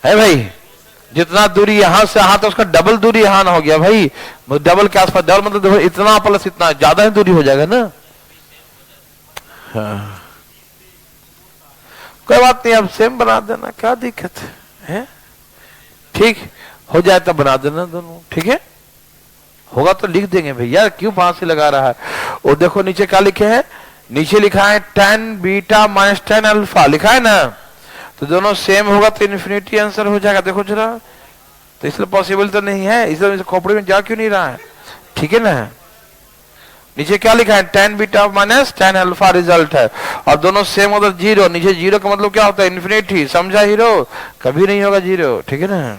है भाई। जितना दूरी यहां से यहां तो उसका डबल दूरी यहां ना हो गया भाई, डबल के आसपास, डबल मतलब इतना प्लस इतना ज्यादा ही दूरी हो जाएगा ना। हाँ। कोई बात नहीं, अब सेम बना देना, क्या दिक्कत है? ठीक हो जाए तब बना देना दोनों, ठीक है। होगा तो लिख देंगे भैया, क्यों फांसी लगा रहा है। और देखो नीचे क्या लिखे हैं, नीचे लिखा है tan beta minus tan alpha, लिखा है ना। तो दोनों सेम होगा तो इन्फिनिटी आंसर हो जाएगा। देखो जरा, तो इसलिए पॉसिबल तो नहीं है, इसलिए खोपड़ी में जा क्यों नहीं रहा है, ठीक है ना। नीचे क्या लिखा है, tan beta minus tan alpha result है, और दोनों सेम होता है जीरो। नीचे जीरो का मतलब क्या होता है, इन्फिनिटी, समझा हीरो, कभी नहीं होगा जीरो, ठीक है ना,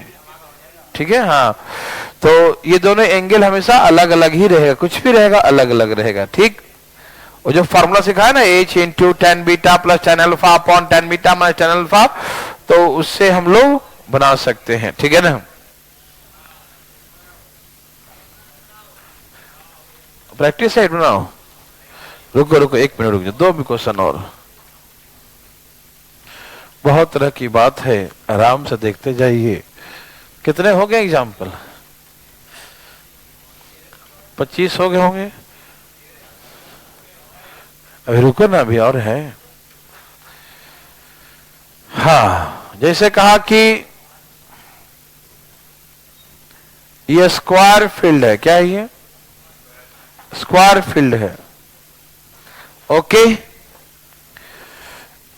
ठीक है। हाँ, तो ये दोनों एंगल हमेशा अलग अलग ही रहेगा, कुछ भी रहेगा अलग अलग रहेगा, ठीक। और जो फॉर्मूला सिखाया ना, h into tan beta plus tan alpha upon tan beta minus tan alpha, तो उससे हम लोग बना सकते हैं, ठीक है ना। प्रैक्टिस सेट बनाओ, रुको रुको एक मिनट रुक जाओ, 2 भी क्वेश्चन और, बहुत तरह की बात है, आराम से देखते जाइए। कितने हो गए एग्जाम्पल? 25 हो गए होंगे। अभी रुको ना, अभी और है। हाँ, जैसे कहा कि ये स्क्वायर फील्ड है, क्या है ये? स्क्वायर फील्ड है, ओके।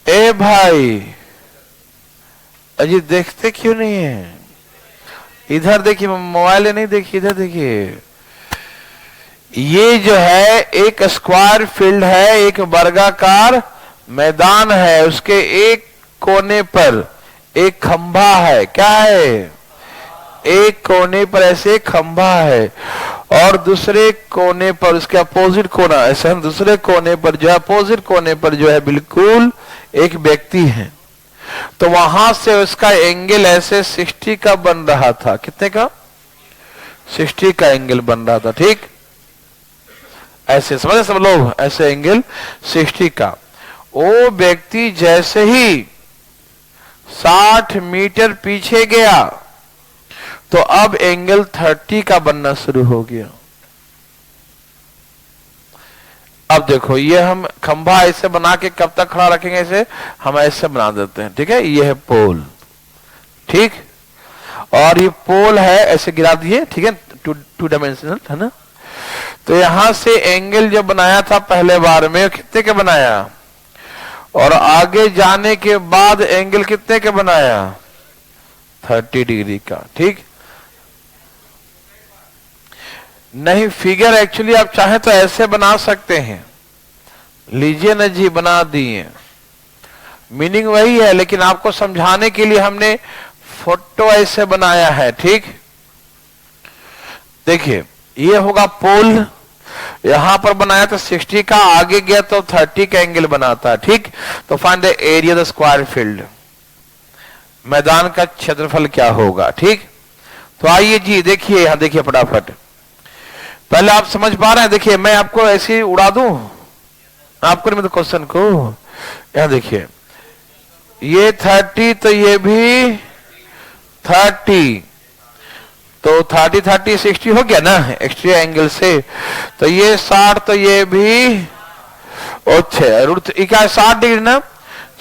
ए भाई, अजी देखते क्यों नहीं है? इधर देखिए, मोबाइल नहीं देखिए, इधर देखिए। ये जो है एक स्क्वायर फील्ड है, एक वर्गाकार मैदान है, उसके एक कोने पर एक खंभा है, क्या है? एक कोने पर ऐसे खंभा है, और दूसरे कोने पर उसके अपोजिट कोना, ऐसे दूसरे कोने पर जो है, अपोजिट कोने पर जो है बिल्कुल एक व्यक्ति है। तो वहां से उसका एंगल ऐसे 60 का बन रहा था। कितने का? 60 का एंगल बन रहा था, ठीक। ऐसे समझे सब लोग, ऐसे एंगल 60 का। वो व्यक्ति जैसे ही 60 मीटर पीछे गया तो अब एंगल 30 का बनना शुरू हो गया। अब देखो, ये हम खंभा ऐसे बना के कब तक खड़ा रखेंगे, ऐसे हम ऐसे बना देते हैं, ठीक है। ये है पोल, ठीक, और ये पोल है, ऐसे गिरा दिए, ठीक है, टू डायमेंशनल है ना। तो यहां से एंगल जो बनाया था पहले बार में, कितने के बनाया, और आगे जाने के बाद एंगल कितने के बनाया, 30 डिग्री का, ठीक। नहीं, फिगर एक्चुअली आप चाहें तो ऐसे बना सकते हैं, लीजिए ना जी, बना दिए, मीनिंग वही है, लेकिन आपको समझाने के लिए हमने फोटो ऐसे बनाया है, ठीक। देखिए, ये होगा पोल, यहां पर बनाया तो 60 का, आगे गया तो 30 का एंगल बनाता है, ठीक। तो find the area the square field, मैदान का क्षेत्रफल क्या होगा, ठीक। तो आइए जी, देखिए यहां, देखिए फटाफट, पहले आप समझ पा रहे हैं? देखिए, मैं आपको ऐसे ही उड़ा दूं, आपको नहीं, मतलब क्वेश्चन को, यहां देखिए, ये 30 तो ये भी 30, तो 30 30 60 हो गया ना एक्स्ट्रा एंगल से। तो ये 60 तो ये भी, अच्छा क्या 60 डिग्री ना,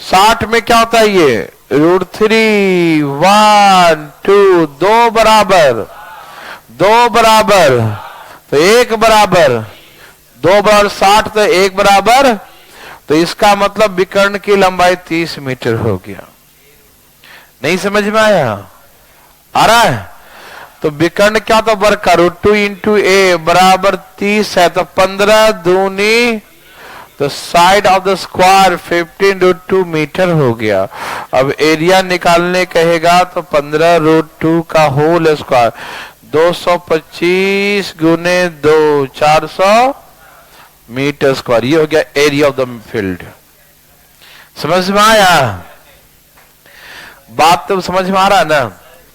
60 में क्या होता है, ये √3, 1 2, 2 बराबर, 2 बराबर, तो 1 बराबर, 2 बराबर 60, तो 1 बराबर, तो इसका मतलब विकर्ण की लंबाई 30 मीटर हो गया। नहीं समझ में आया? आ रहा है? तो विकर्ण क्या, तो वर्ग का √2 इंटू ए बराबर 30 है, तो 15 दूनी, तो side of the square 15 √2 metre हो गया। अब एरिया निकालने कहेगा तो 15 √2 का होल स्क्वायर, 225 गुने 2, 400 मीटर स्क्वायर, ये हो गया एरिया ऑफ द फील्ड। समझ में आया? बात तो समझ में आ रहा है ना?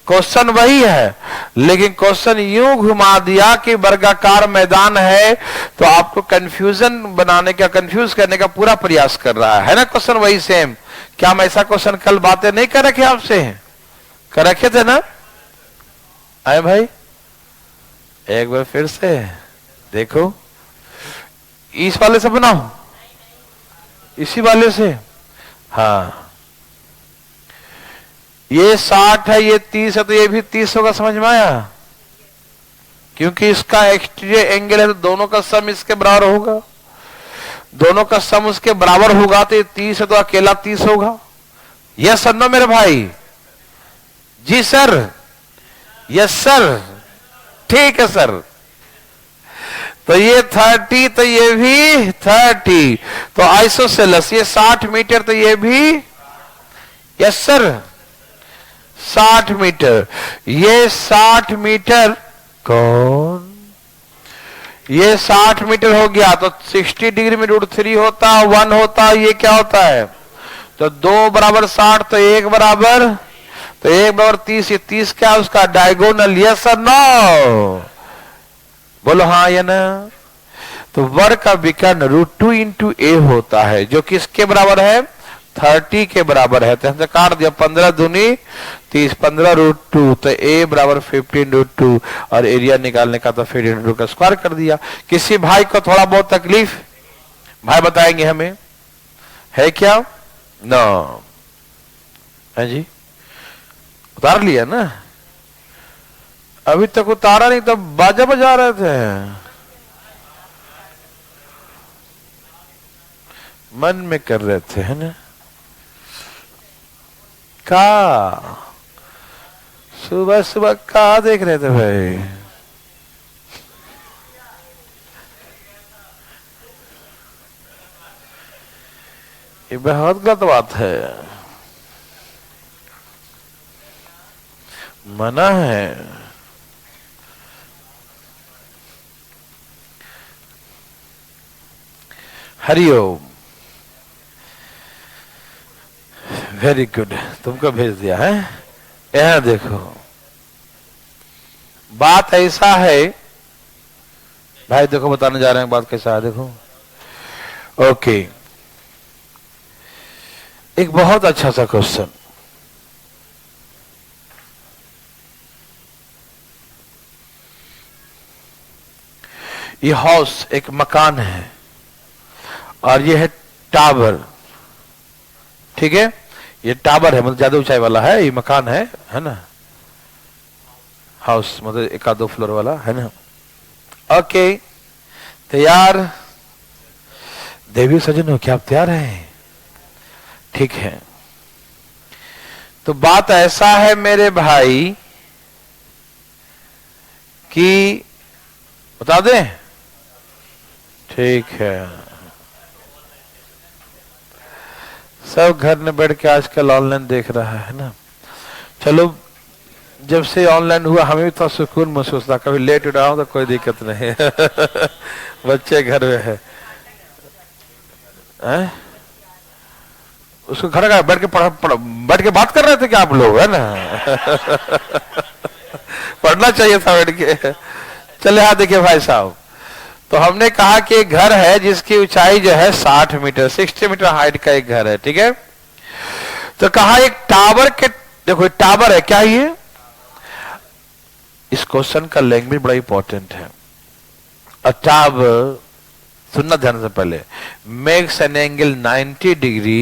क्वेश्चन वही है, लेकिन क्वेश्चन यूं घुमा दिया कि वर्गाकार मैदान है, तो आपको कंफ्यूजन बनाने का, कंफ्यूज करने का पूरा प्रयास कर रहा है ना? क्वेश्चन वही सेम। क्या हम ऐसा क्वेश्चन कल बातें नहीं कर रखे आपसे? कर रखे थे ना? आए भाई, एक बार फिर से देखो, इस वाले से बनाओ, इसी वाले से। हाँ, ये 60 है, ये 30 है, तो ये भी 30 होगा। समझ में आया? क्योंकि इसका एक्सटीरियर एंगल है, तो दोनों का सम इसके बराबर होगा। दोनों का सम उसके बराबर होगा, तो ये 30 है, तो अकेला 30 होगा। यस सर, नो मेरे भाई? जी सर, यस सर, ठीक है सर। तो ये 30, तो ये भी 30, तो आइसोसेलस ये 60 मीटर, तो ये भी यस सर 60 मीटर। ये 60 मीटर, कौन? ये 60 मीटर हो गया, तो 60 डिग्री में √3 होता, 1 होता, ये क्या होता है? तो 2 बराबर 60, तो 1 बराबर, तो 1 बराबर 30, ये 30 क्या है उसका डायगोनल? यस और नो? बोलो हाँ या ना? तो वर्ग का विकर्ण √2 इंटू ए होता है, जो किसके बराबर है? 30 के बराबर है। तो हमने काट दिया, 15 दूनी 30, 15 √2, तो ए बराबर 15 √2, और एरिया निकालने का तो फिर √2 का स्क्वायर कर दिया। किसी भाई को थोड़ा बहुत तकलीफ? भाई बताएंगे हमें, है क्या? नो है जी? उतार लिया ना? अभी तक उतारा नहीं, तो बाजा बजा रहे थे, मन में कर रहे थे, है ना? का सुबह सुबह का देख रहे थे भाई? ये बहुत गलत बात है, मना है। हरिओम, वेरी गुड, तुमको भेज दिया है। यहां देखो, बात ऐसा है भाई, देखो बताने जा रहे हैं बात कैसा है, देखो। ओके, एक बहुत अच्छा सा क्वेश्चन। ये हाउस एक मकान है, और ये है टावर, ठीक है? ये टावर है, मतलब ज्यादा ऊंचाई वाला है, ये मकान है ना? हाउस मतलब 1-2 फ्लोर वाला, है ना? ओके, तैयार? देवी सजन हो क्या आप तैयार हैं? ठीक है, तो बात ऐसा है मेरे भाई कि बता दें? ठीक है, सब घर में बैठ के आजकल ऑनलाइन देख रहा है ना? चलो, जब से ऑनलाइन हुआ हमें भी थोड़ा सुकून महसूस था, कभी लेट उठा हो तो कोई दिक्कत नहीं बच्चे घर में है, उसको घर का बैठ के बैठ के बात कर रहे थे क्या आप लोग, है ना? पढ़ना चाहिए था बैठ के। चले हाँ, देखिए भाई साहब, तो हमने कहा कि एक घर है जिसकी ऊंचाई जो है 60 मीटर, 60 मीटर हाइट का एक घर है, ठीक है? तो कहा एक टावर के, देखो टावर है क्या ये? इस क्वेश्चन का लैंग्वेज बड़ा इंपॉर्टेंट है। अ टावर, सुनना ध्यान से पहले, makes an angle 90 degree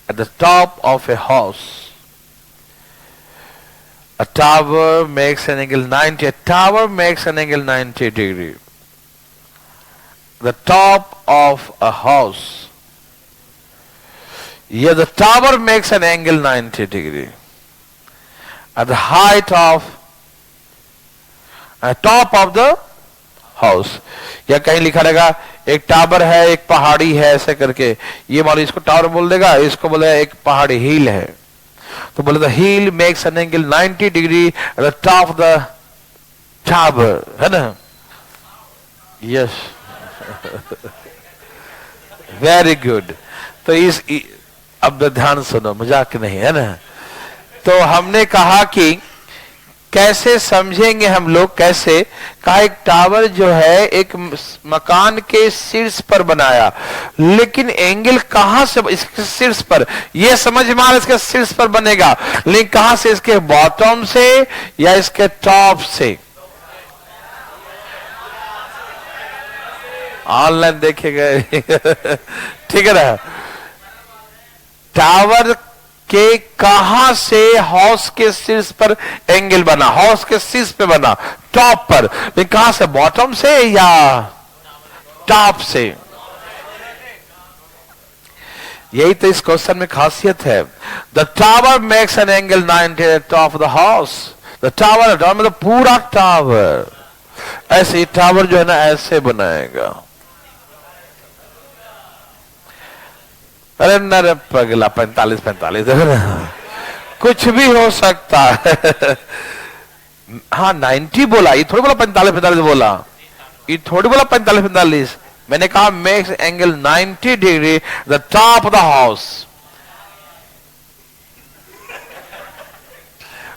at the top of a house. A tower makes an angle 90. A tower makes an angle 90 degree. The top of a house. Yeah, the tower makes an angle 90 degree. At the height of, at top of the house. या कहीं लिखा रहेगा एक tower है, एक पहाड़ी है, ऐसे करके। ये मान लो इसको टावर बोल देगा, इसको बोलेगा एक पहाड़ी हिल है, तो बोले the hill makes an angle 90 degree at the top of the tower, है ना? Yes very good. तो अब ध्यान सुनो, मजाक नहीं है ना। तो हमने कहा कि कैसे समझेंगे हम लोग, कैसे कहा एक टावर जो है एक मकान के शीर्ष पर बनाया, लेकिन एंगल कहां से इसके शीर्ष पर, यह समझ में आ रहा इसके शीर्ष पर बनेगा, लेकिन कहां से, इसके बॉटम से या इसके टॉप से? ऑनलाइन देखे गए ठीक है ना। टावर के कहां से हाउस के शीर्ष पर एंगल बना, हाउस के शीर्ष पे बना, टॉप पर, लेकिन कहां से, बॉटम से या टॉप से? यही तो इस क्वेश्चन में खासियत है। The tower makes an angle 90 eight top of the house. The tower मतलब पूरा टावर, ऐसे टावर जो है ना ऐसे बनाएगा। अरे नरे पगला 45 कुछ भी हो सकता है हाँ 90 बोला, ये थोड़ी बोला 45 बोला, ये थोड़ी बोला 45 मैंने कहा makes angle 90 degree the top of the house,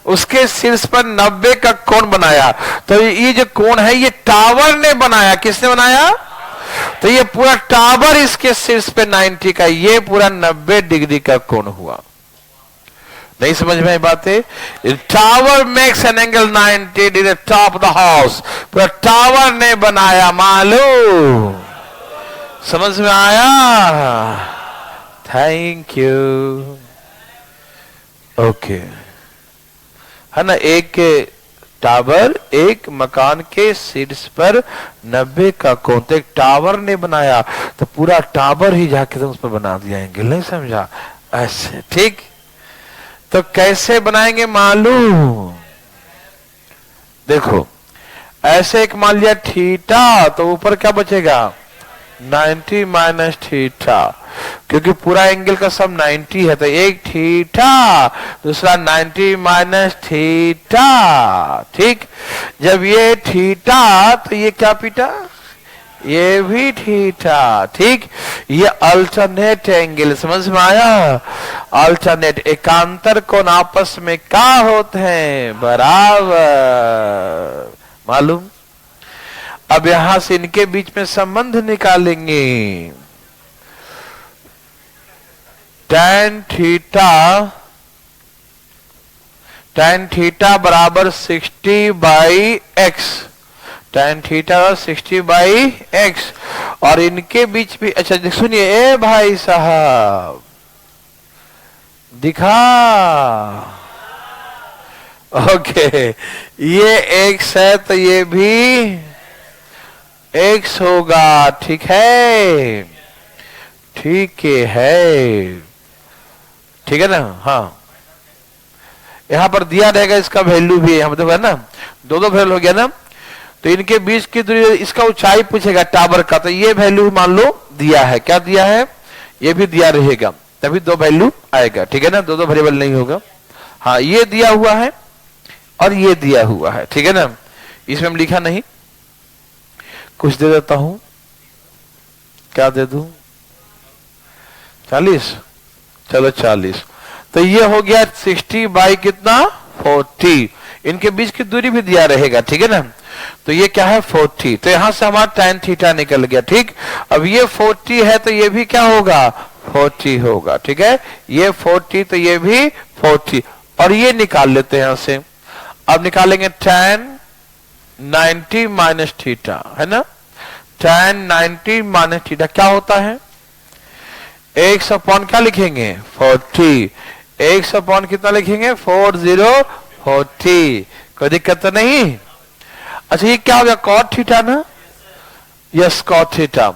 उसके शीर्ष पर 90 का कोण बनाया। तो ये जो कोण है ये टावर ने बनाया, किसने बनाया? तो ये पूरा टावर इसके शीर्ष पे 90 का, ये पूरा 90 डिग्री का कोण हुआ। नहीं समझ में आई बातें? Tower makes an angle 90 degree top of the house, पूरा टावर ने बनाया। मालूम, समझ में आया? Thank you. ओके, है ना। एक टावर एक मकान के शीर्ष पर 90 का कोण, तो एक टावर ने बनाया, तो पूरा टावर ही जाके उस पर बना दिया एंगल। नहीं समझा? ऐसे ठीक। तो कैसे बनाएंगे मालूम? देखो ऐसे एक मान लिया थीटा, तो ऊपर क्या बचेगा? 90 माइनस थीटा, क्योंकि पूरा एंगल का सम 90 है, तो एक थीटा, दूसरा 90 माइनस थीटा। ठीक, जब ये थीटा तो ये क्या पीटा? ये भी थीटा। ठीक, ये अल्टरनेट एंगल, समझ में आया? अल्टरनेट एकांतर कोण आपस में क्या होते हैं? बराबर। मालूम? अब यहां से इनके बीच में संबंध निकालेंगे। tan थीटा बराबर 60/x, tan थीटा 60/x, और इनके बीच भी, अच्छा सुनिए ए भाई साहब, दिखा। ओके, ये x है तो ये भी x होगा। ठीक है, ठीक है, ठीक है ना। हाँ, यहां पर दिया रहेगा, इसका वैल्यू भी है, मतलब है ना, दो वैल्यू हो गया ना। तो इनके बीच की दूरी, इसका ऊंचाई पूछेगा टावर का, तो ये वैल्यू मान लो दिया है, क्या दिया है? ये भी दिया रहेगा, तभी दो वैल्यू आएगा। ठीक है ना, दो वेरिएबल नहीं होगा। हाँ, ये दिया हुआ है और ये दिया हुआ है। ठीक है ना, इसमें हम लिखा नहीं, कुछ दे देता हूं। क्या दे दूं? 40, चलो 40। तो ये हो गया 60 बाई कितना? 40। इनके बीच की दूरी भी दिया रहेगा। ठीक है ना, तो ये क्या है? 40। तो यहां से हमारा tan थीटा निकल गया। ठीक, अब ये 40 है तो ये भी क्या होगा? 40 होगा। ठीक है, ये 40 तो ये भी 40, और ये निकाल लेते हैं यहां से। अब निकालेंगे tan 90 माइनस थीटा, है ना। tan 90 माइनस थीटा क्या होता है? 100 क्या लिखेंगे? 40। 100 कितना लिखेंगे? 40। कोई दिक्कत तो नहीं? अच्छा, ये क्या हो गया? cot थीटा ना। Yes, cot theta.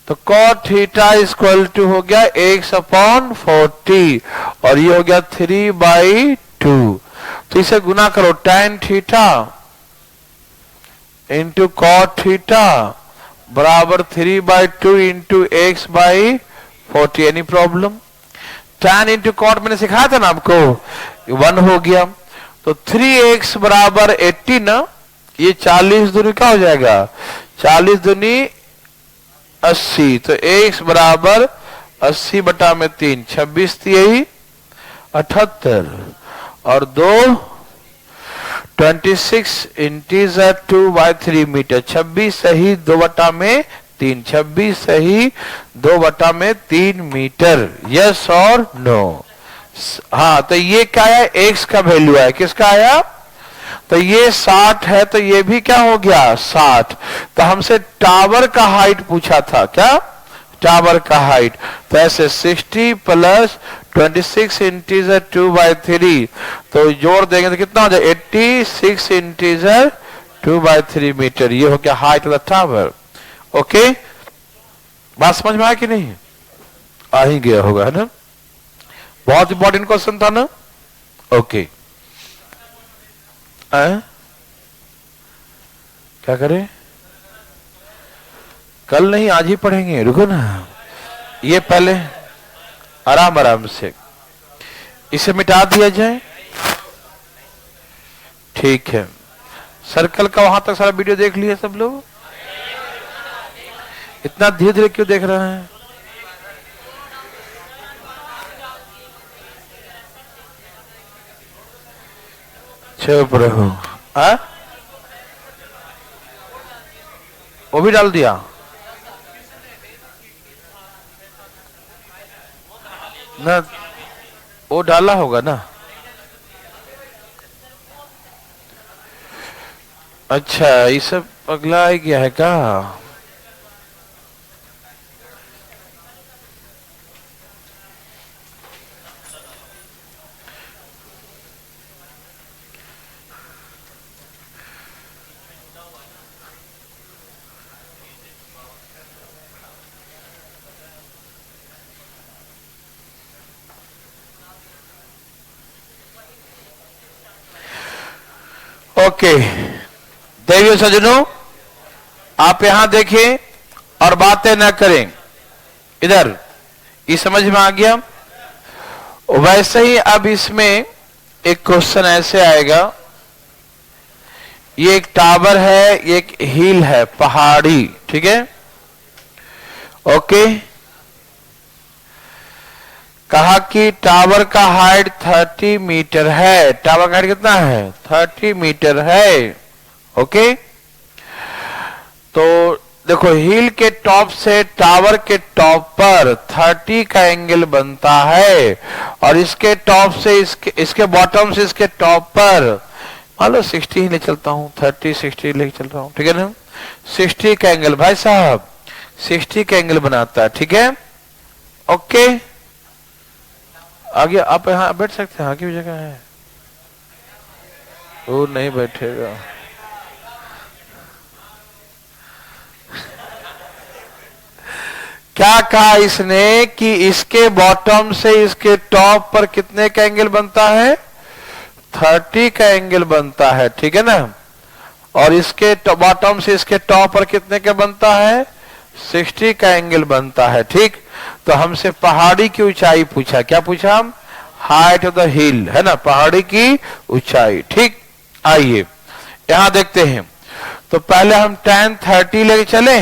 तो cot थीटा इक्वल टू हो गया 1/40, और ये हो गया 3/2। तो इसे गुना करो, tan theta into cot theta बराबर 3/2 into x/40। Any problem? tan into cot मैंने सिखाया था ना आपको, 1 हो गया। तो 3x बराबर 80 ना, ये 40 दूनी क्या हो जाएगा? 40 दूनी 80, तो x बराबर 80/3 26 यही 78 और 2 26 इंटीजर 2/3 मीटर 26 सही 2/3 26 सही 2/3 मीटर यस और नो। हाँ तो ये क्या है x का वैल्यू है किसका आया तो ये 60 है तो ये भी क्या हो गया 60। तो हमसे टावर का हाइट पूछा था क्या टावर का हाइट तो ऐसे 60 प्लस 26 इंटीजर 2/3 तो जोड़ देंगे तो कितना हो जाए 86 इंटीजर 2/3 मीटर ये हो गया height of the tower. Okay बात समझ में आया कि नहीं आ ही गया होगा है ना बहुत इंपॉर्टेंट क्वेश्चन था ना। ओके क्या करें कल नहीं आज ही पढ़ेंगे रुको ना ये पहले आराम आराम से इसे मिटा दिया जाए ठीक है। सर्कल का वहां तक सारा वीडियो देख लिया सब लोग इतना धीरे धीरे क्यों देख रहे हैं चुप रहो वो भी डाल दिया ना वो डाला होगा ना अच्छा ये सब अगला आ गया है क्या ओके देवियों सज्जनों आप यहां देखें और बातें ना करें इधर ये समझ में आ गया। वैसे ही अब इसमें एक क्वेश्चन ऐसे आएगा ये एक टावर है ये एक हिल है पहाड़ी ठीक है ओके कहा कि टावर का हाइट 30 मीटर है टावर का हाइट कितना है 30 मीटर है ओके तो देखो हिल के टॉप से टावर के टॉप पर 30 का एंगल बनता है और इसके टॉप से इसके बॉटम से इसके टॉप पर मान लो 60 ही ले चलता हूं 30 60 ले चल रहा हूं ठीक है ना 60 का एंगल भाई साहब 60 का एंगल बनाता है ठीक है ओके आगे आप यहां बैठ सकते हैं आगे भी जगह है वो नहीं बैठेगा क्या कहा इसने कि इसके बॉटम से इसके टॉप पर कितने का एंगल बनता है 30 का एंगल बनता है ठीक है ना और इसके बॉटम से इसके टॉप पर कितने का बनता है 60 का एंगल बनता है ठीक। तो हमसे पहाड़ी की ऊंचाई पूछा क्या पूछा हम हाइट ऑफ द हिल है ना पहाड़ी की ऊंचाई ठीक। आइए यहां देखते हैं तो पहले हम tan 30 लेके चले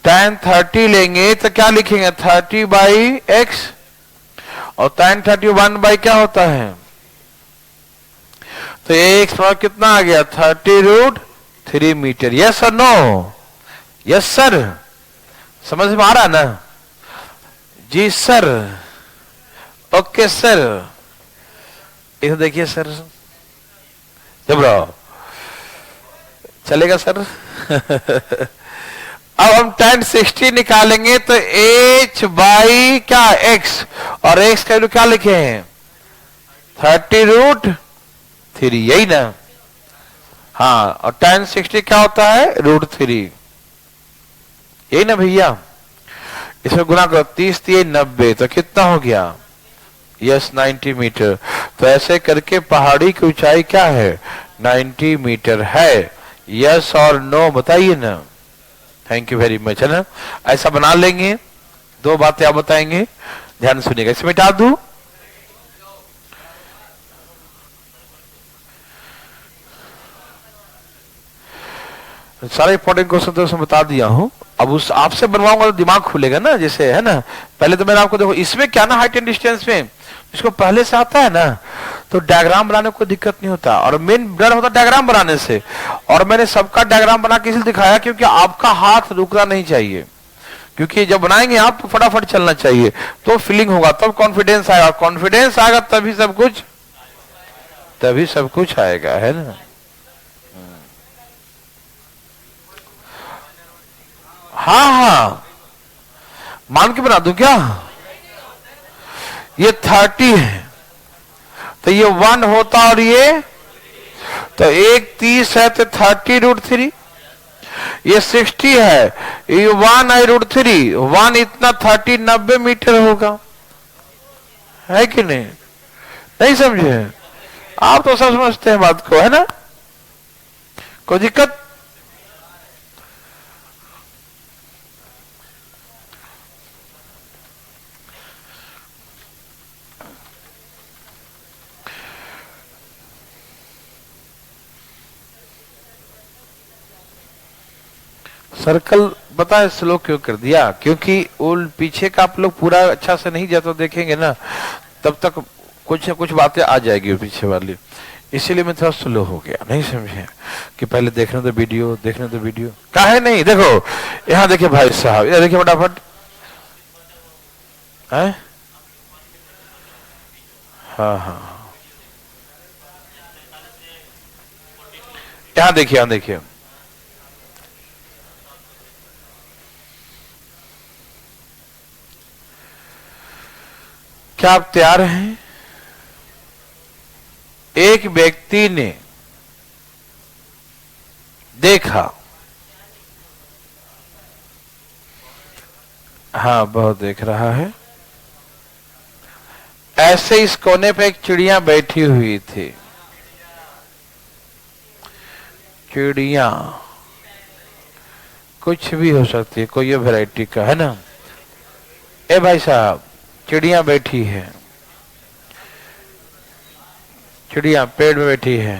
tan 30 लेंगे तो क्या लिखेंगे 30/x और tan 31 क्या होता है तो एक कितना आ गया 30√3 मीटर यस और नो यस सर समझ में आ रहा ना जी सर ओके सर इधर देखिए सर जब चलेगा सर अब हम tan 60 निकालेंगे तो h बाई क्या x और x का क्या लिखे हैं 30√3 यही ना हाँ और tan 60 क्या होता है √3 यही ना भैया इसमें गुना करो 30 3 90 तो कितना हो गया यस 90 मीटर। तो ऐसे करके पहाड़ी की ऊंचाई क्या है 90 मीटर है यस और नो बताइए ना थैंक यू वेरी मच है ना ऐसा बना लेंगे दो बातें आप बताएंगे ध्यान सुनिएगा इसे मिटा दूं सारे इंपॉर्टेंट क्वेश्चन तो उसमें बता दिया हूं अब उस आपसे बनवाऊंगा तो दिमाग खुलेगा ना, जैसे है ना। पहले तो मैंने आपको देखो इसमें क्या ना, हाइट एंड डिस्टेंस में इसको पहले से आता है ना, तो डायग्राम बनाने को दिक्कत नहीं होता, और मेन डर होता डायग्राम बनाने से। और मैंने सबका डायग्राम बना के इसलिए दिखाया क्योंकि आपका हाथ रुकना नहीं चाहिए, क्योंकि जब बनाएंगे आप तो फटाफट चलना चाहिए, तो फीलिंग होगा, तब कॉन्फिडेंस आएगा, कॉन्फिडेंस आएगा तभी सब कुछ आएगा, है ना। हाँ हाँ, मान के बना दूं क्या? ये 30 है तो ये 1 होता, और ये तो 1 30 है तो 30√3। ये 60 है, ये 1/√3, 1 इतना 90 मीटर होगा, है कि नहीं? नहीं समझे? आप तो सब समझते हैं बात को, है ना, कोई दिक्कत? सर्कल पता है स्लो क्यों कर दिया? क्योंकि वो पीछे का आप लोग पूरा अच्छा से नहीं जाता देखेंगे ना, तब तक कुछ न कुछ बातें आ जाएगी पीछे वाली, इसीलिए मैं थोड़ा स्लो हो गया। नहीं समझे कि पहले देखने दो वीडियो काहे नहीं? देखो यहाँ देखिए भाई साहब, इधर देखिए फटाफट, है हाँ हाँ, यहाँ देखिए क्या आप तैयार हैं? एक व्यक्ति ने देखा, हाँ बहुत देख रहा है, ऐसे इस कोने पे एक चिड़िया बैठी हुई थी। चिड़िया कुछ भी हो सकती है, कोई वैरायटी का, है ना। ए भाई साहब, चिड़िया बैठी है, चिड़िया पेड़ में बैठी है।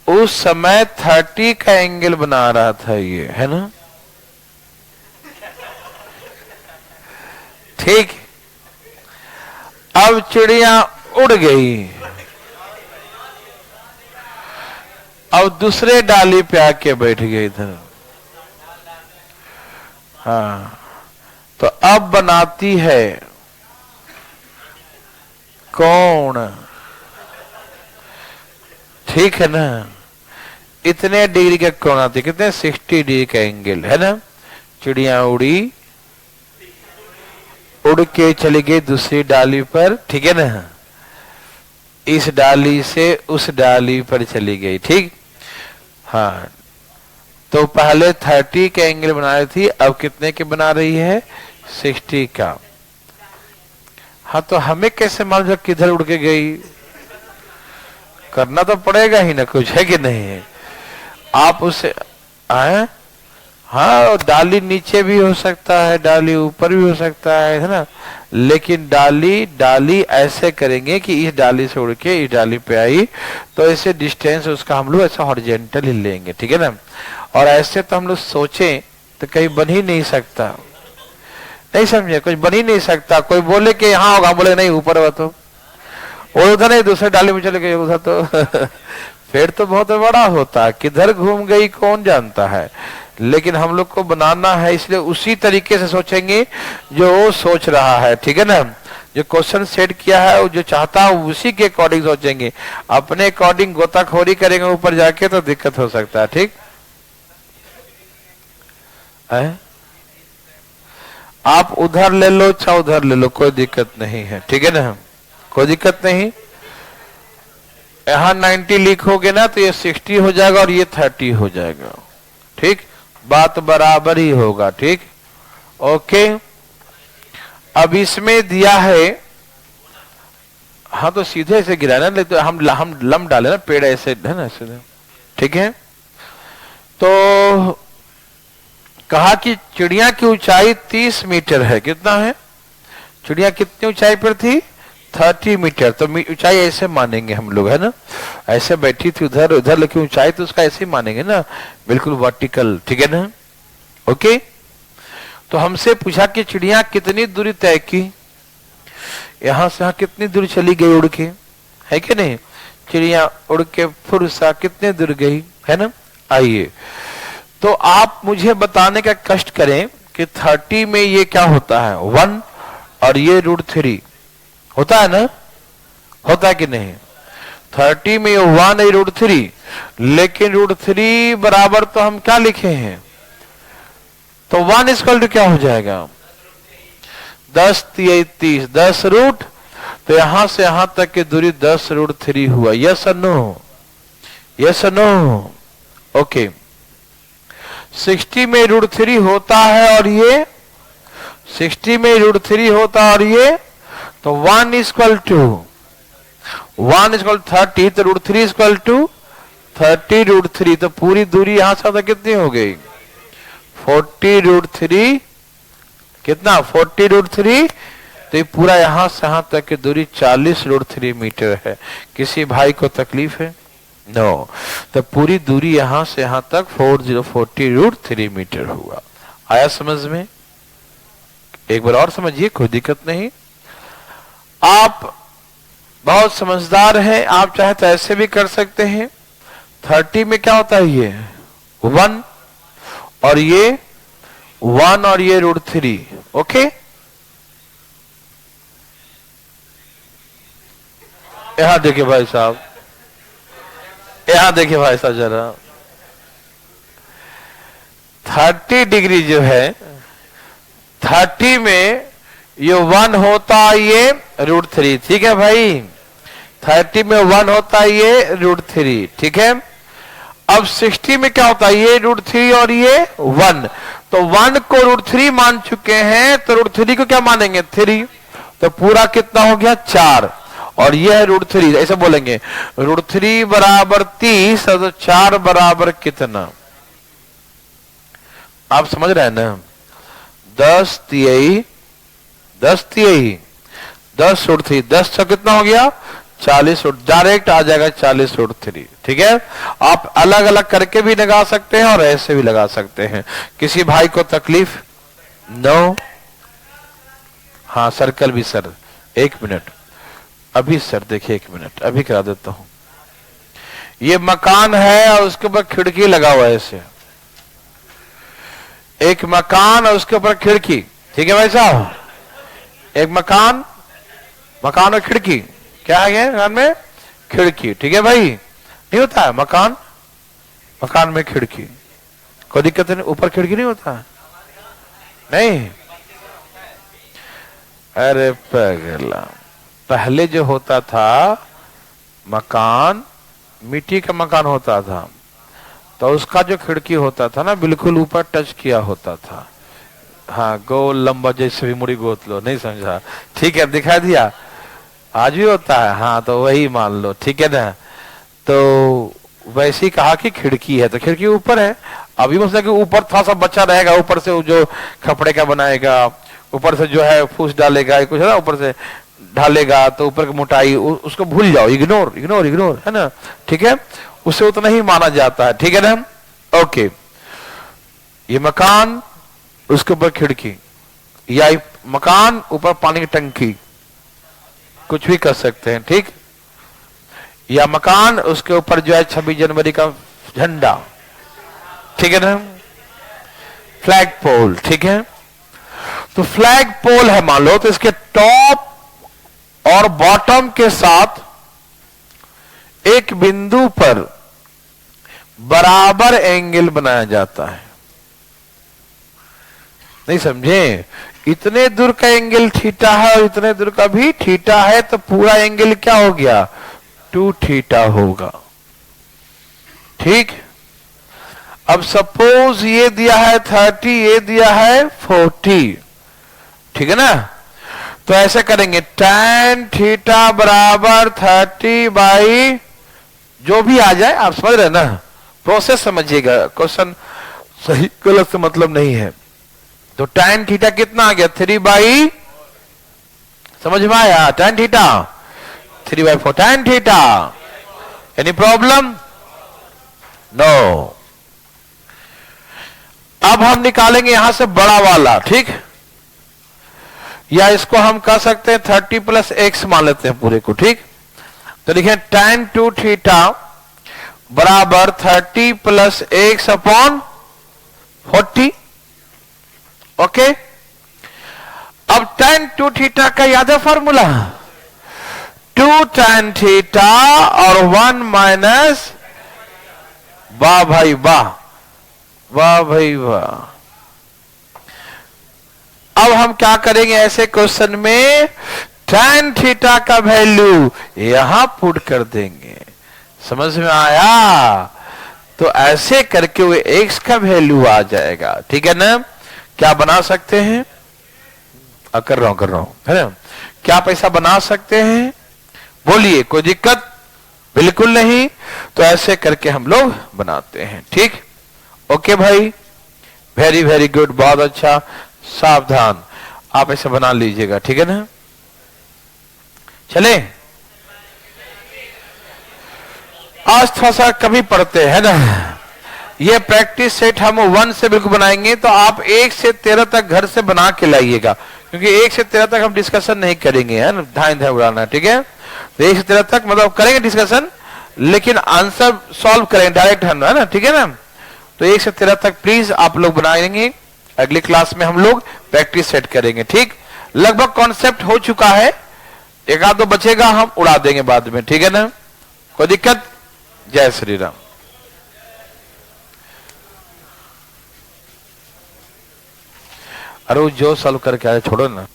उस समय 30 का एंगल बना रहा था ये, है ना, ठीक। अब चिड़िया उड़ गई, अब दूसरे डाली पे आके बैठ गई इधर, हाँ। तो अब बनाती है कौन? ठीक है ना, इतने डिग्री का कौन आती है? कितने? 60 डिग्री का एंगल, है ना। चिड़िया उड़ी, उड़ के चली गई दूसरी डाली पर, ठीक है ना, इस डाली से उस डाली पर चली गई, ठीक। हाँ, तो पहले 30 के एंगल बना रही थी, अब कितने के बना रही है? 60 का। हाँ, तो हमें कैसे मालूम किधर उड़ के गई? करना तो पड़ेगा ही ना कुछ, है कि नहीं? आप उसे आए, हाँ, डाली नीचे भी हो सकता है, डाली ऊपर भी हो सकता है ना, लेकिन डाली ऐसे करेंगे कि इस डाली से उड़ के इस डाली पे आई, तो ऐसे डिस्टेंस उसका हम लोग ऐसा हॉरिजॉन्टल ही लेंगे, ठीक है ना। और ऐसे तो हम लोग सोचें तो कहीं बन ही नहीं सकता, नहीं समझे, कुछ बन ही नहीं सकता। कोई बोले कि यहाँ होगा, बोले नहीं ऊपर हुआ, तो वो उधर नहीं दूसरे डाली में चले गए उधर, तो फिर तो बहुत बड़ा होता, किधर घूम गई कौन जानता है। लेकिन हम लोग को बनाना है, इसलिए उसी तरीके से सोचेंगे जो वो सोच रहा है, ठीक है ना। जो क्वेश्चन सेट किया है, वो जो चाहता है उसी के अकॉर्डिंग सोचेंगे, अपने अकॉर्डिंग गोताखोरी करेंगे ऊपर जाके तो दिक्कत हो सकता है, ठीक है। आप उधर ले लो चाहे उधर ले लो, कोई दिक्कत नहीं है, ठीक है ना, कोई दिक्कत नहीं। यहाँ 90 लिखोगे ना तो ये 60 हो जाएगा और ये 30 हो जाएगा, ठीक, बात बराबर ही होगा, ठीक, ओके। अब इसमें दिया है, हाँ तो सीधे से गिराना, लेकिन हम लम डाले ना, पेड़ ऐसे है ना सीधे, ठीक है। तो कहा कि चिड़िया की ऊंचाई 30 मीटर है। कितना है? चिड़िया कितनी ऊंचाई पर थी? 30 मीटर। तो ऊंचाई ऐसे मानेंगे हम लोग, है ना, ऐसे बैठी थी उधर उधर, लेकिन ऊंचाई तो उसका ऐसे ही मानेंगे ना, बिल्कुल वर्टिकल, ठीक है ना, ओके, तो हमसे पूछा कि चिड़िया कितनी दूरी तय की, यहां से यहां कितनी दूर चली गई उड़ के, है कि नहीं? चिड़िया उड़ के फुरसा कितने दूर गई, है ना? आइए, तो आप मुझे बताने का कष्ट करें कि 30 में ये क्या होता है, 1, और ये √3 होता है ना, होता है कि नहीं? 30 में ये 1 है √3, लेकिन √3 बराबर तो हम क्या लिखे हैं, तो 1 इक्वल टू क्या हो जाएगा, 10 3 30, 10 रूट, तो यहां से यहां तक की दूरी 10 √3 हुआ। यस और नो, यस और नो? ओके, 60 में √3 होता है और ये 60 में √3 होता है और ये, तो 1 इक्वल टू 30, तो √3 इक्वल टू 30 √3, तो पूरी दूरी यहां से कितनी हो गई, 40 √3, कितना 40 √3, तो ये पूरा यहां से यहां तक की दूरी 40 √3 मीटर है। किसी भाई को तकलीफ है? नो, तो पूरी दूरी यहां से यहां तक 40 √3 मीटर हुआ। आया समझ में? एक बार और समझिए, कोई दिक्कत नहीं। आप बहुत समझदार हैं, आप चाहे तो ऐसे भी कर सकते हैं। 30 में क्या होता है, ये 1 और ये 1 और ये √3, ओके? यहां देखिए भाई साहब, यहां देखिए भाई साहब जरा, 30 डिग्री जो है, 30 में ये 1 होता है ये √3, ठीक है भाई? 30 में 1 होता है ये √3, ठीक है? अब 60 में क्या होता है, ये √3 और ये 1, तो 1 को √3 मान चुके हैं, तो √3 को क्या मानेंगे, 3, तो पूरा कितना हो गया, 4, और ये है √3, ऐसे बोलेंगे √3 बराबर 30, तो 4 बराबर कितना, आप समझ रहे हैं ना? 10 तिहाई 10 √3, 10 से कितना हो गया, 40, डायरेक्ट आ जाएगा 40 √3, ठीक है? आप अलग अलग करके भी लगा सकते हैं और ऐसे भी लगा सकते हैं। किसी भाई को तकलीफ? नो? हाँ, सर्कल भी सर, 1 मिनट अभी सर, देखिए 1 मिनट अभी करा देता हूं। ये मकान है और उसके ऊपर खिड़की लगा हुआ है, ऐसे एक मकान और उसके ऊपर खिड़की, ठीक है भाई साहब? एक मकान और खिड़की, क्या है मकान में, खिड़की, ठीक है भाई? नहीं होता है मकान में खिड़की, कोई दिक्कत नहीं, ऊपर खिड़की नहीं होता है? नहीं, अरे पगला, पहले जो होता था मकान, मिट्टी का मकान होता था, तो उसका जो खिड़की होता था ना, बिल्कुल ऊपर टच किया होता था। हाँ, गोल लंबा, जैसे भी मुड़ी गोत लो, नहीं समझा? ठीक है, दिखा दिया, आज भी होता है। हाँ, तो वही मान लो, ठीक है ना? तो वैसे ही कहा कि खिड़की है, तो खिड़की ऊपर है। अभी मतलब कि ऊपर थोड़ा सा बचा रहेगा, ऊपर से जो कपड़े का बनाएगा, ऊपर से जो है फूस डालेगा, कुछ है ना, ऊपर से ढालेगा, तो ऊपर की मोटाई उसको भूल जाओ, इग्नोर, है ना? ठीक है, उसे उतना ही माना जाता है, ठीक है ना? ओके, ये मकान, उसके ऊपर खिड़की, या मकान ऊपर पानी की टंकी, कुछ भी कर सकते हैं, ठीक? या मकान, उसके ऊपर जो है 26 जनवरी का झंडा, ठीक है ना? फ्लैग पोल, ठीक है? तो फ्लैग पोल है मान लो, तो इसके टॉप और बॉटम के साथ एक बिंदु पर बराबर एंगल बनाया जाता है। नहीं समझे? इतने दूर का एंगल थीटा है और इतने दूर का भी थीटा है, तो पूरा एंगल क्या हो गया, 2 थीटा होगा, ठीक? अब सपोज ये दिया है 30, ये दिया है 40, ठीक है ना? तो ऐसे करेंगे, tan थीटा बराबर 30 बाई, जो भी आ जाए, आप समझ रहे ना? प्रोसेस समझिएगा, क्वेश्चन सही गलत से मतलब नहीं है। तो tan थीटा कितना आ गया, 3 बाई, समझ में आया? tan theta 3/4 tan theta. Any problem? No. अब हम निकालेंगे यहां से बड़ा वाला, ठीक, या इसको हम कह सकते हैं 30 प्लस एक्स मान लेते हैं पूरे को, ठीक। तो देखिए tan 2 थीटा बराबर 30 प्लस एक्स अपॉन 40, ओके। अब tan 2 थीटा का याद है फॉर्मूला, 2 tan थीटा और 1 माइनस, वाह भाई वाह, वाह भाई वाह। अब हम क्या करेंगे ऐसे क्वेश्चन में, tan थीटा का वैल्यू यहां पुट कर देंगे, समझ में आया। तो ऐसे करके वो x का वैल्यू आ जाएगा, ठीक है ना। क्या बना सकते हैं, कर रहा हूं है ना, क्या पैसा बना सकते हैं, बोलिए, कोई दिक्कत बिल्कुल नहीं। तो ऐसे करके हम लोग बनाते हैं, ठीक। ओके भाई, वेरी वेरी गुड, बहुत अच्छा, सावधान, आप ऐसे बना लीजिएगा, ठीक है ना। चले, आज थोड़ा सा कभी पढ़ते हैं ना, ये प्रैक्टिस सेट हम 1 से बिल्कुल बनाएंगे, तो आप 1 से 13 तक घर से बना के लाइएगा, क्योंकि 1 से 13 तक हम डिस्कशन नहीं करेंगे, है ना, धाए उड़ाना, ठीक है। तो 1 से 13 तक मतलब करेंगे डिस्कशन, लेकिन आंसर सॉल्व करेंगे डायरेक्ट, है ना, ठीक है ना। तो 1 से 13 तक प्लीज आप लोग बनाएंगे, अगली क्लास में हम लोग प्रैक्टिस सेट करेंगे, ठीक। लगभग कॉन्सेप्ट हो चुका है, एक आध दो बचेगा, हम उड़ा देंगे बाद में, ठीक है ना, कोई दिक्कत। जय श्री राम। अरे वो जो सॉल्व करके आए छोड़ो ना।